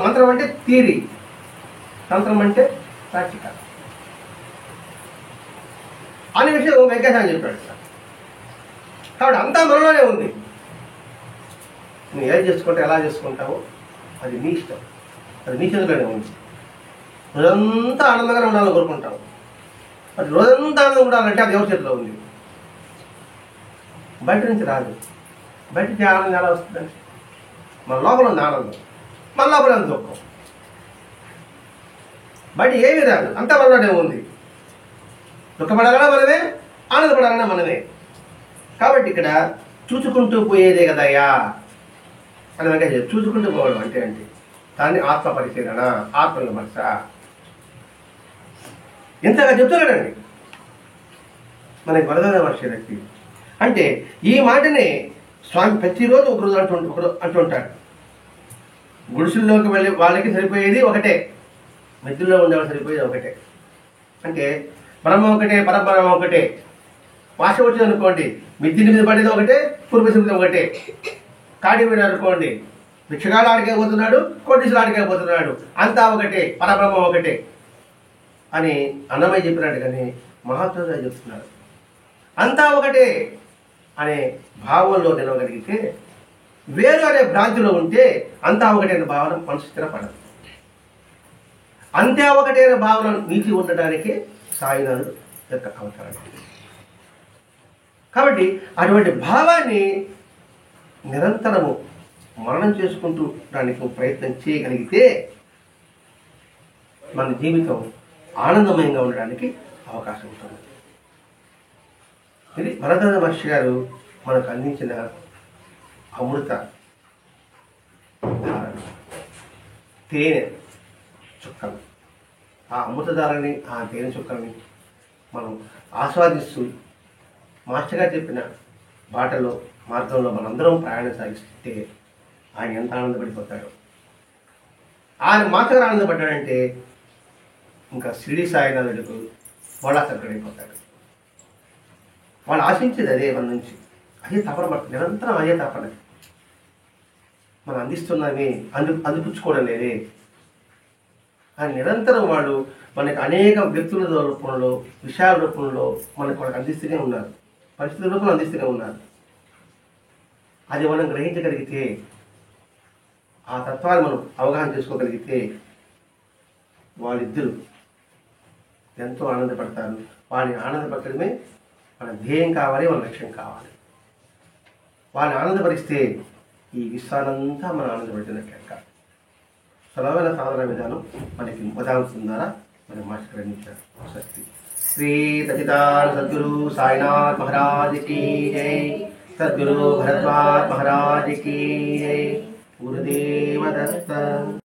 మంత్రం అంటే థియరీ, తంత్రం అంటే ప్రాక్టికల్ అనే విషయం వెంకటేశ్వర చెప్పాడు సార్. కాబట్టి అంతా మనలోనే ఉంది. నువ్వు ఏం చేసుకుంటే ఎలా చేసుకుంటావో అది నీ ఇష్టం, అది నీ చేతిలోనే ఉంది. రోజంతా ఆనందంగానే ఉండాలని కోరుకుంటావు, అది రోజంతా ఆనందంగా ఉండాలంటే అది ఎవరి చేతిలో ఉంది? బయట నుంచి రాదు. బయట నుంచి ఆనందం ఎలా వస్తుందండి? మన లోపల ఉంది ఆనందం, మన లోపల ఉంది దుఃఖం. బయట ఏమీ రాదు, అంతా మనలోనే ఉంది. దుఃఖపడాలన్నా మనమే, ఆనందపడాలన్నా మనమే. కాబట్టి ఇక్కడ చూచుకుంటూ పోయేదే కదయ్యా అని వెంకటేశ్వర. చూచుకుంటూ పోవడం అంటే ఏంటి? దాన్ని ఆత్మ పరిశీలన, ఆత్మవిమర్శ ఇంతగా చెప్తున్నాడండి మనకి వరద మహర్షి వ్యక్తి. అంటే ఈ మాటనే స్వామి ప్రతిరోజు ఒకరోజు అంటుంటాడు. గుడిసెల్లోకి వెళ్ళి వాళ్ళకి సరిపోయేది ఒకటే, మిద్దుల్లో ఉండేవాళ్ళు సరిపోయేది ఒకటే. అంటే బ్రహ్మ ఒకటే, పరబ్రహ్మ ఒకటే. భాష వచ్చింది అనుకోండి, మిద్ది మీద పడేది ఒకటే, పూర్వసింది ఒకటే. కాడి మీద అనుకోండి, భిక్షగాడు ఆడికే పోతున్నాడు, కోటీసులు ఆడికే పోతున్నాడు, అంతా ఒకటే, పరబ్రహ్మ ఒకటే అని అన్నమయ్య చెప్పినట్టు. కానీ మహాత్ముగా చెప్తున్నారు అంతా ఒకటే అనే భావంలో నిలవగలిగితే, వేరు అనే భ్రాంతిలో ఉంటే అంతా ఒకటే అనే భావన మనసు స్థిరపడదు. అంతే ఒకటే అనే భావన నీతి ఉండడానికి సాయినాథుడు యొక్క అవతారం. కాబట్టి అటువంటి భావాన్ని నిరంతరము మరణం చేసుకుంటూ దానికి ప్రయత్నం చేయగలిగితే మన జీవితం ఆనందమయంగా ఉండడానికి అవకాశం ఉంటుంది. ఇది వరద మహర్షి గారు మనకు అందించిన అమృత ధారణ, తేనె చుక్కలు. ఆ అమృతధారని, ఆ తేనె చుక్కల్ని మనం ఆస్వాదిస్తూ మాస్టర్ గారు చెప్పిన బాటలో, మార్గంలో మనందరం ప్రయాణం సాగిస్తే ఆయన ఎంత ఆనందపడిపోతాడో. ఆయన మాస్టర్ గారు ఆనందపడ్డాడంటే ఇంకా షిరిడి సాయినాథుడికి బోళాసక్కడైపోతాడు. వాళ్ళు ఆశించేది అదే మన నుంచి, అదే తపన, నిరంతరం అదే తపన. మనం అందిస్తున్నామే, అందిపుచ్చుకోవడం లేదే అని నిరంతరం వాళ్ళు మనకి అనేక వ్యక్తుల రూపంలో, విషయాల రూపంలో మనకు వాళ్ళకి అందిస్తూనే ఉన్నారు, పరిస్థితుల రూపంలో అందిస్తూనే ఉన్నారు. అది మనం గ్రహించగలిగితే, ఆ తత్వాన్ని మనం అవగాహన చేసుకోగలిగితే వాళ్ళిద్దరూ ఎంతో ఆనందపడతారు. వాళ్ళని ఆనందపడటమే మన ధ్యేయం కావాలి, మన లక్ష్యం కావాలి. వాళ్ళని ఆనందపరిస్తే ఈ విశ్వానంతా మనం ఆనందపడుతున్నట్టు లెక్క. సులభమైన సాధన విధానం మనకి ఉదాహరణ ద్వారా మనం మాట్లాడించారు. స్వస్తి. శ్రీ సచిదాన సద్గురు సాయినాథ్ మహారాజ్ की जय. सद्गुरु भरद्वाज महाराज की जय. गुरुदेव दत्त.